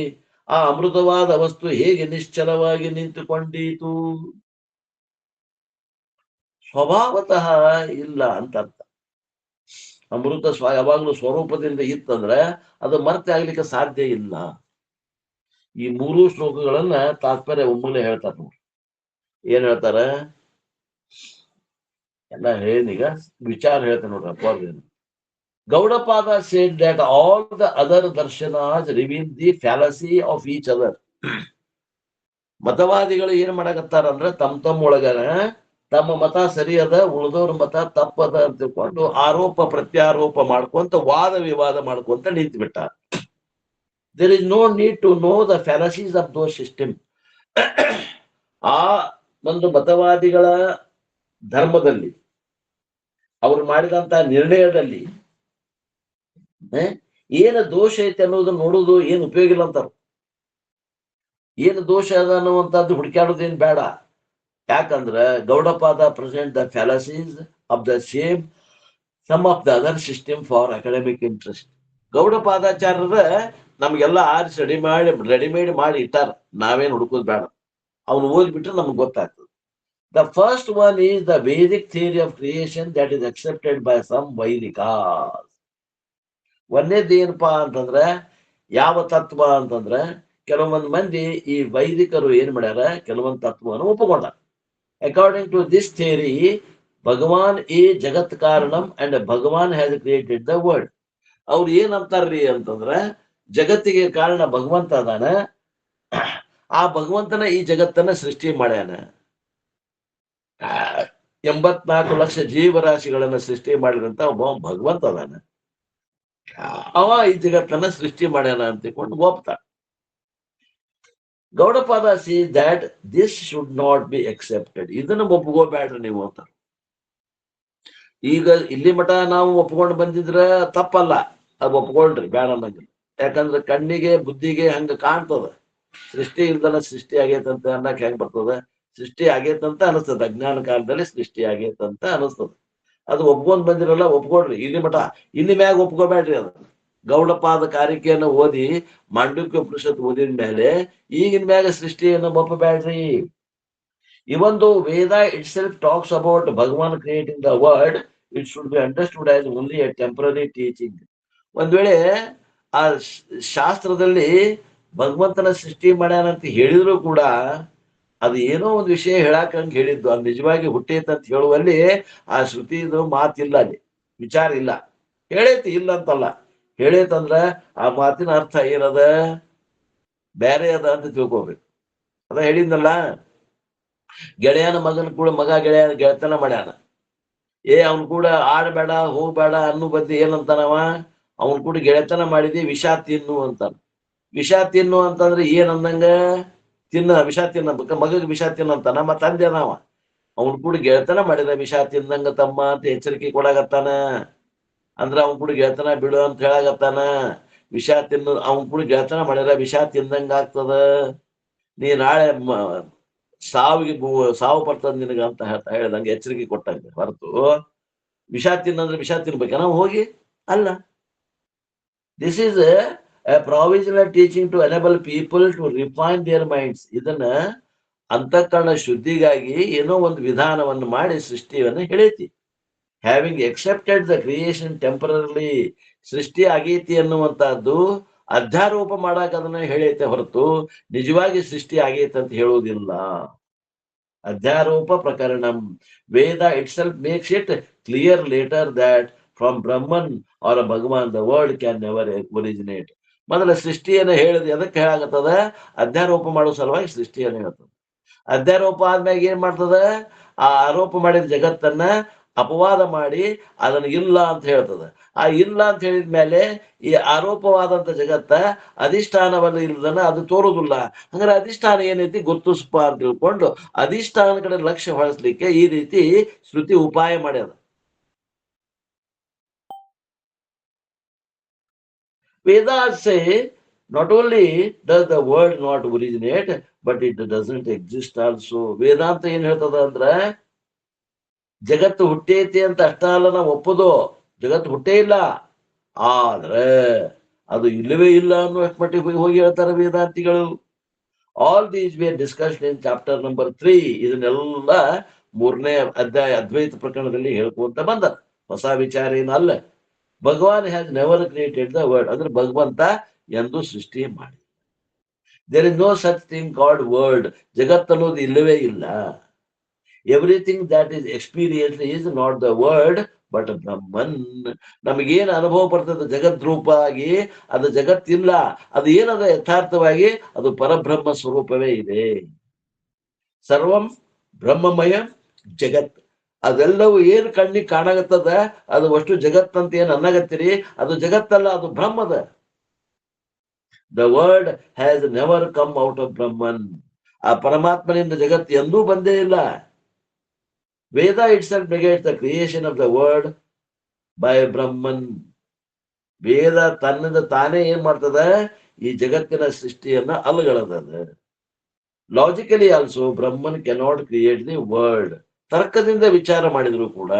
ಆ ಅಮೃತವಾದ ವಸ್ತು ಹೇಗೆ ನಿಶ್ಚಲವಾಗಿ ನಿಂತುಕೊಂಡೀತು? ಸ್ವಭಾವತಃ ಇಲ್ಲ ಅಂತ ಅರ್ಥ. ಅಮೃತ ಯಾವಾಗ್ಲೂ ಸ್ವರೂಪದಿಂದ ಇತ್ತಂದ್ರೆ ಅದು ಮರ್ತ್ಯ ಆಗ್ಲಿಕ್ಕೆ ಸಾಧ್ಯ ಇಲ್ಲ. ಈ 3 ಶ್ಲೋಕಗಳನ್ನ ತಾತ್ಪರ್ಯ ಒಮ್ಮೆ ಹೇಳ್ತಾರ ನೋಡಿ. ಏನ್ ಹೇಳ್ತಾರ ಎಲ್ಲ ಹೇಳೀಗ ವಿಚಾರ ಹೇಳ್ತಾನೆ ನೋಡ್ರಿ. ಅಪ್ಪ Gaudapada said that all the other darshanas reveal the fallacy of each other. ಮತವಾದಿಗಳು ಏನ್ ಮಾಡಕತ್ತಾರ ಅಂದ್ರೆ ತಮ್ಮ ಒಳಗನ ತಮ್ಮ ಮತ ಸರಿ ಅದ, ಉಳಿದವ್ರ ಮತ ತಪ್ಪದ ಅಂತ ತಿಳ್ಕೊಂಡು ಆರೋಪ ಪ್ರತ್ಯಾರೋಪ ಮಾಡ್ಕೊಂತ ವಾದ ವಿವಾದ ಮಾಡ್ಕೊಂತ ನಿಂತು ಬಿಟ್ಟಾರ. There is no need to know the fallacies of those system. ಆ ಒಂದು ಮತವಾದಿಗಳ ಧರ್ಮದಲ್ಲಿ ಅವ್ರು ಮಾಡಿದಂತ ನಿರ್ಣಯದಲ್ಲಿ ಏನು ದೋಷ ಐತೆ ಅನ್ನೋದನ್ನ ನೋಡುದು ಏನು ಉಪಯೋಗ ಇಲ್ಲ ಅಂತಾರ. ಏನು ದೋಷ ಅದ ಅನ್ನುವಂಥದ್ದು ಹುಡುಕ್ಯಾಡೋದೇನ್ ಬೇಡ. ಯಾಕಂದ್ರ Gaudapada present the fallacies of the same some of the other system for academic interest. ಗೌಡಪಾದಾಚಾರ್ಯರ ನಮ್ಗೆಲ್ಲ ಆರಿಸಿ ರೆಡಿಮೇಡ್ ಮಾಡಿ ಇಟ್ಟಾರ, ನಾವೇನ್ ಹುಡುಕೋದ್ ಬೇಡ. ಅವ್ನು ಓದ್ಬಿಟ್ರೆ ನಮ್ಗೆ ಗೊತ್ತಾಗ್ತದೆ. The first one is the Vedic theory of creation that is accepted by some Vaidikas. ಒಂದೇದು ಏನಪ್ಪಾ ಅಂತಂದ್ರೆ ಯಾವ ತತ್ವ ಅಂತಂದ್ರೆ, ಕೆಲವೊಂದು ಮಂದಿ ಈ ವೈದಿಕರು ಏನ್ ಮಾಡ್ಯಾರ, ಕೆಲವೊಂದು ತತ್ವವನ್ನು ಒಪ್ಪಿಕೊಂಡ. According to this theory, Bhagavan ಈ ಜಗತ್ ಕಾರಣಂ and Bhagavan has created the world. ಅವ್ರು ಏನಂತಾರ್ರಿ ಅಂತಂದ್ರೆ, ಜಗತ್ತಿಗೆ ಕಾರಣ ಭಗವಂತ ಅದಾನ, ಆ ಭಗವಂತನ ಈ ಜಗತ್ತನ್ನ ಸೃಷ್ಟಿ ಮಾಡ್ಯಾನ. 84 ಲಕ್ಷ ಜೀವರಾಶಿಗಳನ್ನ ಸೃಷ್ಟಿ ಮಾಡಿದಂತ ಒಬ್ಬ ಭಗವಂತ ಅದಾನ, ಅವ ಈ ಜಗತ್ತನ್ನ ಸೃಷ್ಟಿ ಮಾಡ್ಯಾನ ಅಂತ ತಿಳ್ಕೊಂಡು ಒಪ್ತಾರ. Gaudapada see that this should not be accepted. ಇದನ್ನ ಒಪ್ಕೋಬೇಡ್ರಿ ನೀವು ಅಂತ. ಈಗ ಇಲ್ಲಿ ಮಠ ನಾವು ಒಪ್ಕೊಂಡು ಬಂದಿದ್ರ ತಪ್ಪಲ್ಲ, ಅದು ಒಪ್ಕೊಂಡ್ರಿ ಬೇಡ ಅನ್ನಂಗಿಲ್ಲ. ಯಾಕಂದ್ರೆ ಕಣ್ಣಿಗೆ ಬುದ್ಧಿಗೆ ಹಂಗ ಕಾಣ್ತದ, ಸೃಷ್ಟಿ ಇಲ್ದನ ಸೃಷ್ಟಿ ಆಗೇತಂತ ಅನ್ನಕ್ ಹೆಂಗ್ ಬರ್ತದ, ಸೃಷ್ಟಿ ಆಗೇತಂತ ಅನಿಸ್ತದ, ಅಜ್ಞಾನ ಕಾಲದಲ್ಲಿ ಸೃಷ್ಟಿ ಆಗೇತಂತ ಅನಿಸ್ತದ. ಅದು ಒಪ್ಕೊಂಡ್ ಬಂದಿರಲ್ಲ, ಒಪ್ಕೊಡ್ರಿ ಇಲ್ಲಿ ಮಠ. ಇಲ್ಲಿ ಮ್ಯಾಗ ಒಪ್ಕೋಬೇಡ್ರಿ. ಅದು ಗೌಡಪಾದ ಕಾರಿಕೆಯನ್ನು ಓದಿ ಮಾಂಡವ್ಯ ಉಪನಿಷತ್ ಓದಿದ ಮೇಲೆ ಈಗಿನ ಮ್ಯಾಗ ಸೃಷ್ಟಿಯನ್ನು ಒಪ್ಪಬೇಡ್ರಿ. Even though Veda itself talks about Bhagavan creating the world, it should be understood as only a temporary teaching. ಒಂದ್ ವೇಳೆ ಆ ಶಾಸ್ತ್ರದಲ್ಲಿ ಭಗವಂತನ ಸೃಷ್ಟಿ ಮಾಡ್ಯಾನಂತ ಹೇಳಿದ್ರು ಕೂಡ ಅದು ಏನೋ ಒಂದು ವಿಷಯ ಹೇಳಾಕಂಗ್ ಹೇಳಿದ್ದು, ಅದು ನಿಜವಾಗಿ ಹುಟ್ಟೈತಂತ ಹೇಳುವಲ್ಲಿ ಆ ಶ್ರುತಿದು ಮಾತಿಲ್ಲ, ಅಲ್ಲಿ ವಿಚಾರ ಇಲ್ಲ. ಹೇಳೈತಿ ಇಲ್ಲ ಅಂತಲ್ಲ, ಹೇಳೈತಂದ್ರ ಆ ಮಾತಿನ ಅರ್ಥ ಏನದ, ಬೇರೆ ಅದ ಅಂತ ತಿಳ್ಕೊಬೇಕು. ಅದ ಹೇಳಿದ್ನಲ್ಲ, ಗೆಳೆಯನ ಮಗನ ಕೂಡ ಗೆಳೆತನ ಮಾಡ್ಯಾನ. ಅವನ್ ಕೂಡ ಆಡಬೇಡ ಹೋಗ್ಬೇಡ ಅನ್ನೋ ಬದ್ದಿ ಏನಂತಾನವ, ಅವನ್ ಕೂಡ ಗೆಳೆತನ ಮಾಡಿದಿ, ವಿಷ ತಿನ್ನು ಅಂತಾನ. ವಿಷ ತಿನ್ನು ಅಂತಂದ್ರೆ ಏನ್ ಅಂದಂಗ, ವಿಷ ತಿನ್ನ ಮಗಗ್ ವಿಷ ತಿನ್ನಂತಾನ. ಮತ್ತ ತಂದೆ ನಾವ ಅವನ್ ಕೂಡ ಗೆಳೆತನ ಮಾಡಿದ, ವಿಷ ತಿಂದಂಗ ತಮ್ಮ ಅಂತ ಎಚ್ಚರಿಕೆ ಕೊಡಾಗತ್ತಾನ. ಅಂದ್ರ ಅವನ್ ಕೂಡ ಗೆಳೆತನ ಬಿಡು ಅಂತ ಹೇಳಾಗತ್ತಾನ. ವಿಷ ತಿನ್ನು, ಅವನ್ ಕೂಡ ಗೆಳೆತನ ಮಾಡಿದ್ರ ವಿಷ ತಿಂದಂಗ ಆಗ್ತದ, ನೀ ನಾಳೆ ಸಾವು ಬರ್ತದ ನಿನಗ ಅಂತ ಹೇಳ್ದಂಗೆ ಎಚ್ಚರಿಕೆ ಕೊಟ್ಟಂಗೆ ಹೊರತು ವಿಷ ತಿನ್ನಂದ್ರೆ ವಿಷ ತಿನ್ಬೇಕ ನಾವು ಹೋಗಿ ಅಲ್ಲ. This is a provisional teaching to enable people to refine their minds. ಇದನ್ನ ಅಂತಃಕರಣ ಶುದ್ಧಿಗಾಗಿ ಏನೋ ಒಂದು ವಿಧಾನವನ್ನು ಮಾಡಿ ಸೃಷ್ಟಿಯನ್ನು ಹೇಳೈತಿ. Having accepted the creation temporally, ಸೃಷ್ಟಿ ಆಗೈತಿ ಅನ್ನುವಂತಹದ್ದು ಅಧ್ಯಾರೋಪ ಮಾಡಾಕ ಅದನ್ನ ಹೇಳೈತೆ ಹೊರತು ನಿಜವಾಗಿ ಸೃಷ್ಟಿ ಆಗೈತೆ ಅಂತ ಹೇಳುವುದಿಲ್ಲ. ಅಧ್ಯಾರೋಪ ಪ್ರಕರಣಂ. Veda itself makes it clear later that from Brahman or Bhagavan the world can never originate. ಮೊದಲ ಸೃಷ್ಟಿಯನ್ನು ಹೇಳಿದ್ರೆ ಅದಕ್ಕೆ ಹೇಳಾಗತ್ತದ, ಅಧ್ಯಾರೋಪ ಮಾಡೋ ಸಲುವಾಗಿ ಸೃಷ್ಟಿಯನ್ನು ಹೇಳ್ತದೆ. ಅಧ್ಯಾರೋಪ ಆದ್ಮ್ಯಾಗ ಏನ್ ಮಾಡ್ತದ, ಆ ಆರೋಪ ಮಾಡಿದ ಜಗತ್ತನ್ನ ಅಪವಾದ ಮಾಡಿ ಅದನ್ನ ಇಲ್ಲ ಅಂತ ಹೇಳ್ತದ. ಆ ಇಲ್ಲ ಅಂತ ಹೇಳಿದ ಮೇಲೆ ಈ ಆರೋಪವಾದಂತ ಜಗತ್ತ ಅಧಿಷ್ಠಾನವನ್ನ ಇಲ್ಲದನ್ನ ಅದು ತೋರುದಿಲ್ಲ. ಹಂಗಾರೆ ಅಧಿಷ್ಠಾನ ಏನೈತಿ ಗುರುತಿಸ್ಪ ಅಂತ ತಿಳ್ಕೊಂಡು ಅಧಿಷ್ಠಾನ ಕಡೆ ಲಕ್ಷ್ಯ ಹೊಳಿಸ್ಲಿಕ್ಕೆ ಈ ರೀತಿ ಶ್ರುತಿ ಉಪಾಯ ಮಾಡ್ಯದ. Vedas say not only does the world not originate, but it doesn't exist also. ವೇದಾಂತ ಏನ್ ಹೇಳ್ತದ ಅಂದ್ರ, ಜಗತ್ತು ಹುಟ್ಟೈತಿ ಅಂತ ಅಷ್ಟ ಅಲ್ಲ ನಾವು ಒಪ್ಪೋದು, ಜಗತ್ತು ಹುಟ್ಟೇ ಇಲ್ಲ, ಆದ್ರೆ ಅದು ಇಲ್ಲವೇ ಇಲ್ಲ ಅನ್ನೋ ಮಟ್ಟಿಗೆ ಹೋಗಿ ಹೇಳ್ತಾರೆ ವೇದಾಂತಿಗಳು. All these were discussed in chapter number 3. ಇದನ್ನೆಲ್ಲ 3ನೇ ಅಧ್ಯಾಯ ಅದ್ವೈತ ಪ್ರಕರಣದಲ್ಲಿ ಹೇಳ್ಕೊಂತ ಬಂದ, ಹೊಸ ವಿಚಾರ ಏನಲ್ಲ. Bhagavan has never created the world, ಅಂದ್ರೆ ಭಗವಂತ ಎಂದು ಸೃಷ್ಟಿ ಮಾಡಿ. There is no such thing called world. ಜಗತ್ ಅನ್ನೋದು ಇಲ್ಲವೇ ಇಲ್ಲ. Everything that is experience is not the world but Brahman. ನಮಗೇನು ಅನುಭವ ಬರ್ತದೆ ಜಗದ್ರೂಪ ಆಗಿ, ಅದು ಜಗತ್ತಿಲ್ಲ. ಅದು ಏನದ ಯಥಾರ್ಥವಾಗಿ ಅದು ಪರಬ್ರಹ್ಮ ಸ್ವರೂಪವೇ ಇದೆ. ಸರ್ವಂ ಬ್ರಹ್ಮಮಯ ಜಗತ್. ಅದೆಲ್ಲವೂ ಏನು ಕಣ್ಣಿಗೆ ಕಾಣಾಗತ್ತದ ಅದು ಅಷ್ಟು ಜಗತ್ತಂತ ಏನ್ ಅನ್ನಗತ್ತೀರಿ, ಅದು ಜಗತ್ತಲ್ಲ, ಅದು ಬ್ರಹ್ಮದ. The world has never come out of Brahman. ಆ ಪರಮಾತ್ಮನಿಂದ ಜಗತ್ತು ಎಂದೂ ಬಂದೇ ಇಲ್ಲ. Veda itself negates the creation of the world by Brahman. Veda ತನ್ನಿಂದ ತಾನೇ ಏನ್ ಮಾಡ್ತದ, ಈ ಜಗತ್ತಿನ ಸೃಷ್ಟಿಯನ್ನ ಅಲುಗಳದ. Logically also Brahman cannot create the world. ತರ್ಕದಿಂದ ವಿಚಾರ ಮಾಡಿದ್ರು ಕೂಡ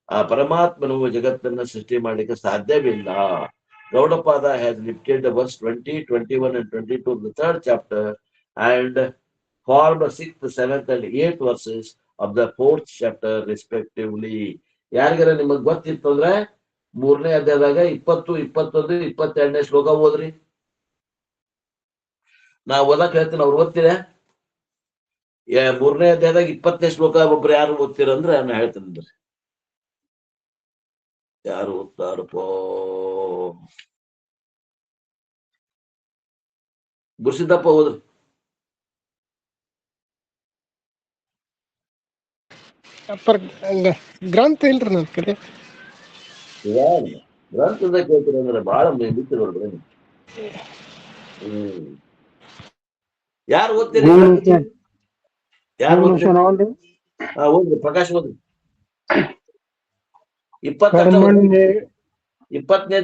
ಆ ಪರಮಾತ್ಮನು ಜಗತ್ತನ್ನ ಸೃಷ್ಟಿ ಮಾಡ್ಲಿಕ್ಕೆ ಸಾಧ್ಯವಿಲ್ಲ. Gaudapada has lifted the verse 20, 21 and 22 of the 3rd chapter and formed the 6th, 7th and 8th verses of the 4th chapter respectively. ಯಾರಿಗಾರ ನಿಮಗ್ ಗೊತ್ತಿತ್ತು ಅಂದ್ರೆ 3ನೇ ಅಧ್ಯಾಯದಾಗ 20, 21, 22ನೇ ಶ್ಲೋಕ ಓದ್ರಿ. ನಾ ಓದಕ್ ಹೇಳ್ತೀನಿ, ಅವ್ರು ಓದ್ತೀರಾ? 3ನೇ ಅಧ್ಯಾಯದಾಗ 20ನೇ ಶ್ಲೋಕ ಒಬ್ರು ಯಾರು ಓದ್ತೀರಂದ್ರೆ ನಾನು ಹೇಳ್ತೀನಿ. ಯಾರು ಓದ್ತಾರಪ್ಪ? ಗುರುಸಿದ್ದಪ್ಪ ಹೋದ್ರಿ. ಗ್ರಂಥ ಇಲ್ರಿ ನನ್ ಕಡೆ. ಗ್ರಂಥದ ಕೇಳ್ತೀರಿ ಅಂದ್ರೆ ಬಹಳ ಬಿಟ್ಟು ನೋಡ್ರಿ. ಯಾರು ಓದ್ತೀರಿ? ಯಾರು ಓದ್ತೀರಿ? ಓದ್ರಿ, ಪ್ರಕಾಶ್ ಓದ್ರಿ. 20ನೇ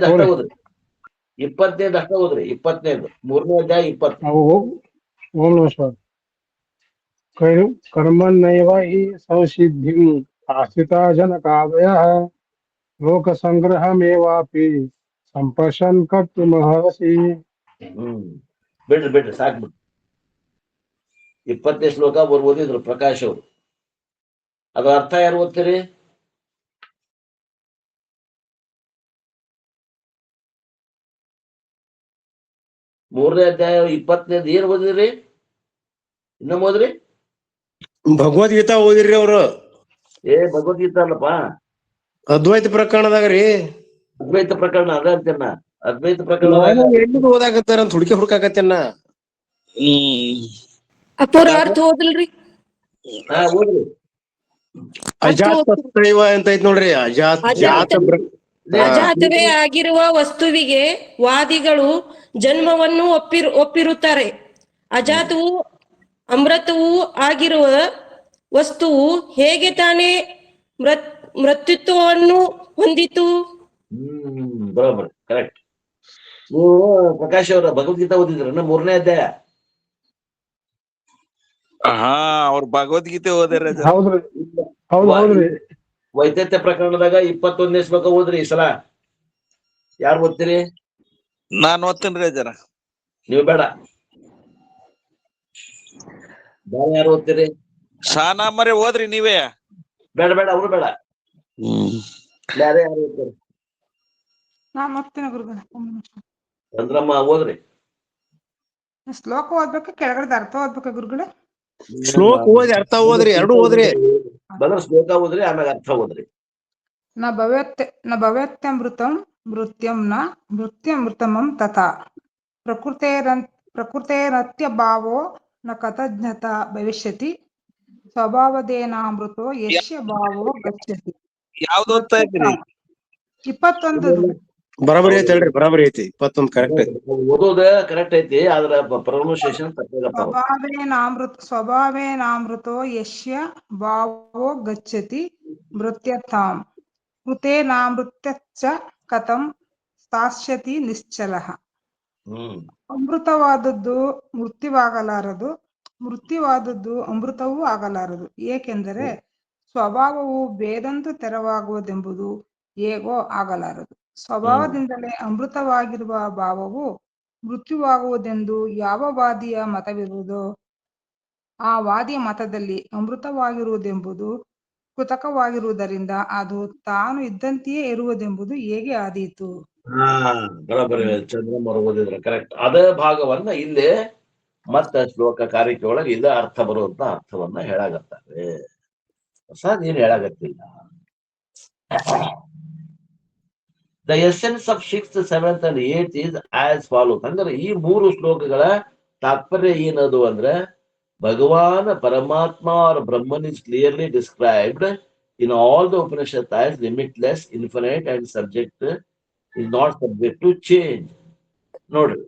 ಅಷ್ಟ ಓದ್ರಿ. 20ನೇದು ಅಷ್ಟ ಓದ್ರಿ. 20ನೇದು 3ನೇ ಅಧ್ಯಾಯ 20. ಓಂ ನಮಃ. कर्मण्येव हि संसिद्धिं आस्थिता जनकादयः लोकसंग्रहमेवापि संपश्यन् कर्तुमर्हसि. ಬಿಡ್ರಿ ಸಾಕ್ಬಿಡ್ರಿ. 20ನೇ ಶ್ಲೋಕ ಓದಿದ್ರು ಪ್ರಕಾಶ್ ಅವರು. ಅದು ಅರ್ಥ ಯಾರು ಓದ್ತೀರಿ? ಮೂರನೇ ಅಧ್ಯಾಯ 20ನೇದು ಏನ್ ಓದಿದ್ರಿ? ಇನ್ನೊಮ್ಮೆ ಓದ್ರಿ. ಭಗವದ್ಗೀತಾ ಓದಿರ್ರಿ ಅವ್ರು. ಭಗವದ್ಗೀತಾ ಅಲ್ಲಪ್ಪ, ಅದ್ವೈತ ಪ್ರಕರಣದಾಗ ರೀ. ಅದ್ವೈತ ಪ್ರಕರಣ ಅದ ಅಂತೇನ. ಅದ್ವೈತ ಪ್ರಕರಣ ಓದಾಕತ್ತಾರ ಅಂತ ಹುಡುಕಾಕತ್ತೇನ. ಅಪ್ಪರ ಅರ್ಥ ಓದಲ್ರಿ. ಓದ್ರಿ. ಅಜಾತೈವ ಅಂತ ಐತ್ ನೋಡ್ರಿ. ಅಜಾತವೇ ಆಗಿರುವ ವಸ್ತುವಿಗೆ ವಾದಿಗಳು ಜನ್ಮವನ್ನು ಒಪ್ಪಿರುತ್ತಾರೆ. ಅಜಾತವು ಅಮೃತವೂ ಆಗಿರುವ ವಸ್ತುವು ಹೇಗೆ ತಾನೇ ಮೃತ್ಯುತ್ವವನ್ನು ಹೊಂದಿತು? ಬರೋಬರ್, ಕರೆಕ್ಟ್. ನೀವು ಪ್ರಕಾಶ್ ಅವರ ಭಗವದ್ಗೀತಾ ಓದಿದ್ರ? 3ನೇ ಅಧ್ಯಾಯ. ಅವ್ರ ಭಗವದ್ಗೀತೆ ಓದ್ಯಾರ. ಹೌದ್ರಿ. ವೈದ್ಯತ್ಯ ಪ್ರಕರಣದಾಗ 21ನೇ ಶ್ಲೋಕ ಓದ್ರಿ ಈ ಸಲ. ಯಾರು ಓದ್ತೀರಿ? ನಾನ್ ಓದ್ತೇನ್ರಿ ಅಜ್ಜಾರ. ನೀವು ಬೇಡ. ಬೇರೆ ಯಾರು ಓದ್ತೀರಿ? ಶಾನಾಮರೆ ಓದ್ರಿ ನೀವೇ. ಬೇಡ ಅವ್ರು ಬೇಡ. ಬೇರೆ ಯಾರು ಓದ್ತೀರಿ? ನಾನ್ ಓದ್ತೇನೆ ಗುರುಗಳ. ಚಂದ್ರಮ್ಮ ಓದ್ರಿ. ಶ್ಲೋಕ ಓದ್ಬೇಕು, ಕೆಳಗಡೆ ಅರ್ಥ ಓದ್ಬೇಕ ಗುರುಗಳೇ? ಶ್ಲೋಕ ಓದಿ ಅರ್ಥ ಓದ್ರಿ, ಎರಡು ಓದ್ರಿ. ಮೊದಲ ಶ್ಲೋಕ ಓದ್ರಿ, ಆಮೇಲೆ ಅರ್ಥ ಓದ್ರಿ. ನ ಭವ್ಯತ್ಯಮೃತಂ ಮೃತ್ಯಂ ನ ಮೃತ್ಯಮೃತಮಂ ತಥಾ ಪ್ರಕೃತೇರತ್ಯ ಭಾವೋ ನ ಕಥಜ್ಞತಾ ಭವಿಷ್ಯತಿ ಸ್ವಭಾವದೇನಾಮೃತೋ ಯಶ್ಯ ಭಾವೋ ಗಚ್ಚತಿ. ಯಾವ್ದು ಓದ್ತಾ ಇದ್ರಿ? 21. ಬರಾಬರಿ ಐತಿ ಹೇಳ್ರಿ, ಬರಾಬರಿ ಐತಿ. 21 ಕರೆಕ್ಟ್ ಐತಿ. ಓದೋದ ಕರೆಕ್ಟ್ ಐತಿ, ಆದ್ರ ಪ್ರೊನೌನ್ಸಿಯೇಷನ್ ತಪ್ಪಾಗತ್ತ. ಸ್ವಭಾವೇನಾಮೃತೋ ಯಶ್ಯ ಭಾವೋ ಗಚ್ಚತಿ ಮೃತ್ಯರ್ಥಾಂ ಕೃತೇನಾಮೃತ್ಯಚ್ಚ ಕಥಂ ಸ್ಥಾಸ್ಯತಿ ನಿಶ್ಚಲಃ. ಅಮೃತವಾದದ್ದು ಮೃತ್ಯುವಾಗಲಾರದು, ಮೃತ್ಯುವಾದದ್ದು ಅಮೃತವೂ ಆಗಲಾರದು. ಏಕೆಂದರೆ ಸ್ವಭಾವವು ಬೇದಂತೂ ತೆರವಾಗುವುದೆಂಬುದು ಹೇಗೋ ಆಗಲಾರದು. ಸ್ವಭಾವದಿಂದಲೇ ಅಮೃತವಾಗಿರುವ ಭಾವವು ಮೃತ್ಯುವಾಗುವುದೆಂದು ಯಾವ ವಾದಿಯ ಮತವಿರುವುದೋ ಆ ವಾದಿಯ ಮತದಲ್ಲಿ ಅಮೃತವಾಗಿರುವುದೆಂಬುದು ಕೃತಕವಾಗಿರುವುದರಿಂದ ಅದು ತಾನು ಇದ್ದಂತೆಯೇ ಇರುವುದೆಂಬುದು ಹೇಗೆ ಆದೀತು? ಬರೋಬ್ಬರಿ ಚಂದ್ರಮ್ಮ ಓದಿದ್ರ ಕರೆಕ್ಟ್. ಅದೇ ಭಾಗವನ್ನ ಇಲ್ಲಿ ಮತ್ತ ಶ್ಲೋಕ ಕಾರಿಕೆ ಒಳಗೆ ಇದ ಅರ್ಥ ಬರುವಂತ ಅರ್ಥವನ್ನ ಹೇಳಾಗತ್ತಾರೆ. ಹೊಸದ್ ಏನ್ ಹೇಳಾಗತ್ತಿಲ್ಲ. The essence of 6th, 7th and 8th is as follows. ಅಂದ್ರೆ ಈ 3 ಶ್ಲೋಕಗಳ ತಾತ್ಪರ್ಯ ಏನದು ಅಂದ್ರೆ, ಭಗವಾನ್ ಪರಮಾತ್ಮ or Brahman is clearly described in all the Upanishads as limitless, infinite and is not subject to change. ನೋಡ್ರಿ,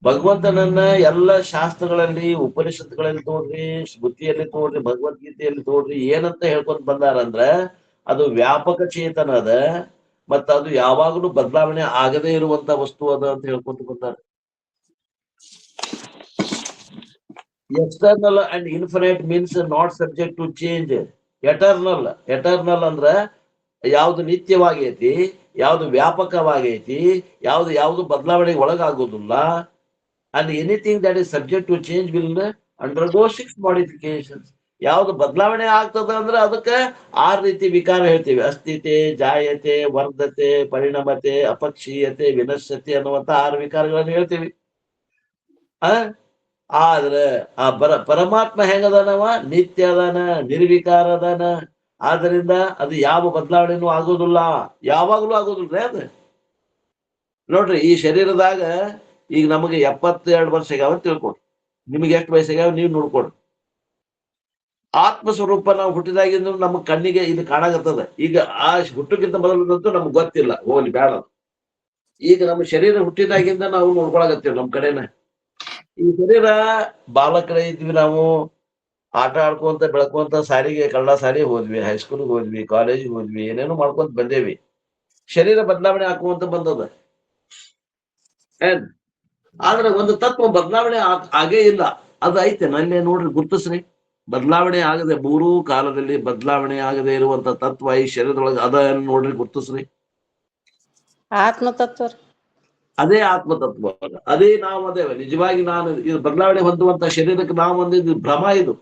ಭಗವಂತನನ್ನ ಎಲ್ಲ ಶಾಸ್ತ್ರಗಳಲ್ಲಿ, ಉಪನಿಷತ್ಗಳಲ್ಲಿ ತೋಡ್ರಿ, ಸ್ಮೃತಿಯಲ್ಲಿ ತೋಡ್ರಿ, ಭಗವದ್ಗೀತೆಯಲ್ಲಿ ತೋಡ್ರಿ, ಏನಂತ ಹೇಳ್ಕೊಂತ ಬಂದಾರಂದ್ರ ಅದು ವ್ಯಾಪಕ ಚೇತನ ಅದ, ಮತ್ತ ಅದು ಯಾವಾಗಲೂ ಬದಲಾವಣೆ ಆಗದೇ ಇರುವಂತ ವಸ್ತು ಅದ ಅಂತ ಹೇಳ್ಕೊಂತ ಬಂದಾರ. External and infinite means not subject to change. Eternal ಅಂದ್ರ ಯಾವ್ದು ನಿತ್ಯವಾಗೈತಿ, ಯಾವ್ದು ವ್ಯಾಪಕವಾಗೈತಿ, ಯಾವ್ದು ಬದಲಾವಣೆಗೆ ಒಳಗಾಗೋದಿಲ್ಲ. And anything that is subject to change will undergo 6 modifications. ಯಾವ್ದು ಬದಲಾವಣೆ ಆಗ್ತದ ಅಂದ್ರೆ ಅದಕ್ಕೆ 6 ರೀತಿ ವಿಕಾರ ಹೇಳ್ತೀವಿ. ಅಸ್ಥಿತೆ, ಜಾಯತೆ, ವರ್ಧತೆ, ಪರಿಣಮತೆ, ಅಪಕ್ಷೀಯತೆ, ವಿನಶ್ಯತೆ ಅನ್ನುವಂತ 6 ವಿಕಾರಗಳನ್ನು ಹೇಳ್ತೀವಿ. ಆದ್ರೆ ಆ ಪರಮಾತ್ಮ ಹೆಂಗದಾನವ? ನಿತ್ಯ ಅದಾನ, ನಿರ್ವಿಕಾರ ಅದಾನ. ಆದ್ರಿಂದ ಅದು ಯಾವ ಬದಲಾವಣೆನೂ ಆಗೋದಿಲ್ಲ, ಯಾವಾಗ್ಲೂ ಆಗೋದಿಲ್ರಿ ಅದು. ನೋಡ್ರಿ, ಈ ಶರೀರದಾಗ ಈಗ ನಮಗೆ 72 ವರ್ಷ ಆಗ್ಯಾವ ಅಂತ ತಿಳ್ಕೊಡ್ರಿ. ನಿಮಗೆ ಎಷ್ಟು ವಯಸ್ಸಾಗ್ಯಾವ ನೀವು ನೋಡ್ಕೊಡ್ರಿ. ಆತ್ಮ ಸ್ವರೂಪ ನಾವು ಹುಟ್ಟಿದಾಗಿಂದ ನಮ್ಮ ಕಣ್ಣಿಗೆ ಇದು ಕಾಣಾಗತ್ತದ. ಈಗ ಆ ಹುಟ್ಟಕ್ಕಿಂತ ಮೊದಲಂತೂ ನಮ್ಗೆ ಗೊತ್ತಿಲ್ಲ, ಹೋಗ್ಲಿ ಬೇಡ. ಈಗ ನಮ್ಮ ಶರೀರ ಹುಟ್ಟಿದಾಗಿಂದ ನಾವು ನೋಡ್ಕೊಳಕತ್ತೀವಿ ನಮ್ಮ ಕಡೆನ. ಈ ಶರೀರ ಬಾಲಕರೇ ಇದ್ವಿ ನಾವು, ಆಟ ಆಡ್ಕೊಂತ ಬೆಳ್ಕೊಂತ ಸಾರಿಗೆ ಕನ್ನಡ ಸಾರಿಗೆ ಹೋದ್ವಿ, ಹೈಸ್ಕೂಲ್ಗೆ ಹೋದ್ವಿ, ಕಾಲೇಜಿಗೆ ಹೋದ್ವಿ, ಏನೇನೋ ಮಾಡ್ಕೊಂತ ಬಂದೇವಿ. ಶರೀರ ಬದಲಾವಣೆ ಹಾಕುವಂತ ಬಂದದ. ಏನ್ ಆದ್ರೆ ಒಂದು ತತ್ವ ಬದಲಾವಣೆ ಆಗೇ ಇಲ್ಲ. ಅದು ಐತೆ ನಲ್ಲೇ ನೋಡ್ರಿ, ಗುರ್ತಿಸ್ರಿ. ಬದಲಾವಣೆ ಆಗದೆ, 3 ಕಾಲದಲ್ಲಿ ಬದಲಾವಣೆ ಆಗದೆ ಇರುವಂತ ತತ್ವ ಈ ಶರೀರದೊಳಗೆ ಅದ ನೋಡ್ರಿ, ಗುರ್ತಿಸ್ರಿ. ಆತ್ಮತತ್ವ. ಅದೇ ಆತ್ಮತತ್ವ, ಅದೇ ನಾವು. ಅದೇ ನಿಜವಾಗಿ ನಾನು ಇದು ಬದಲಾವಣೆ ಹೊಂದುವಂತ ಶರೀರಕ್ಕೆ ನಾವು ಒಂದಿದ್ದು ಭ್ರಮ. ಇದು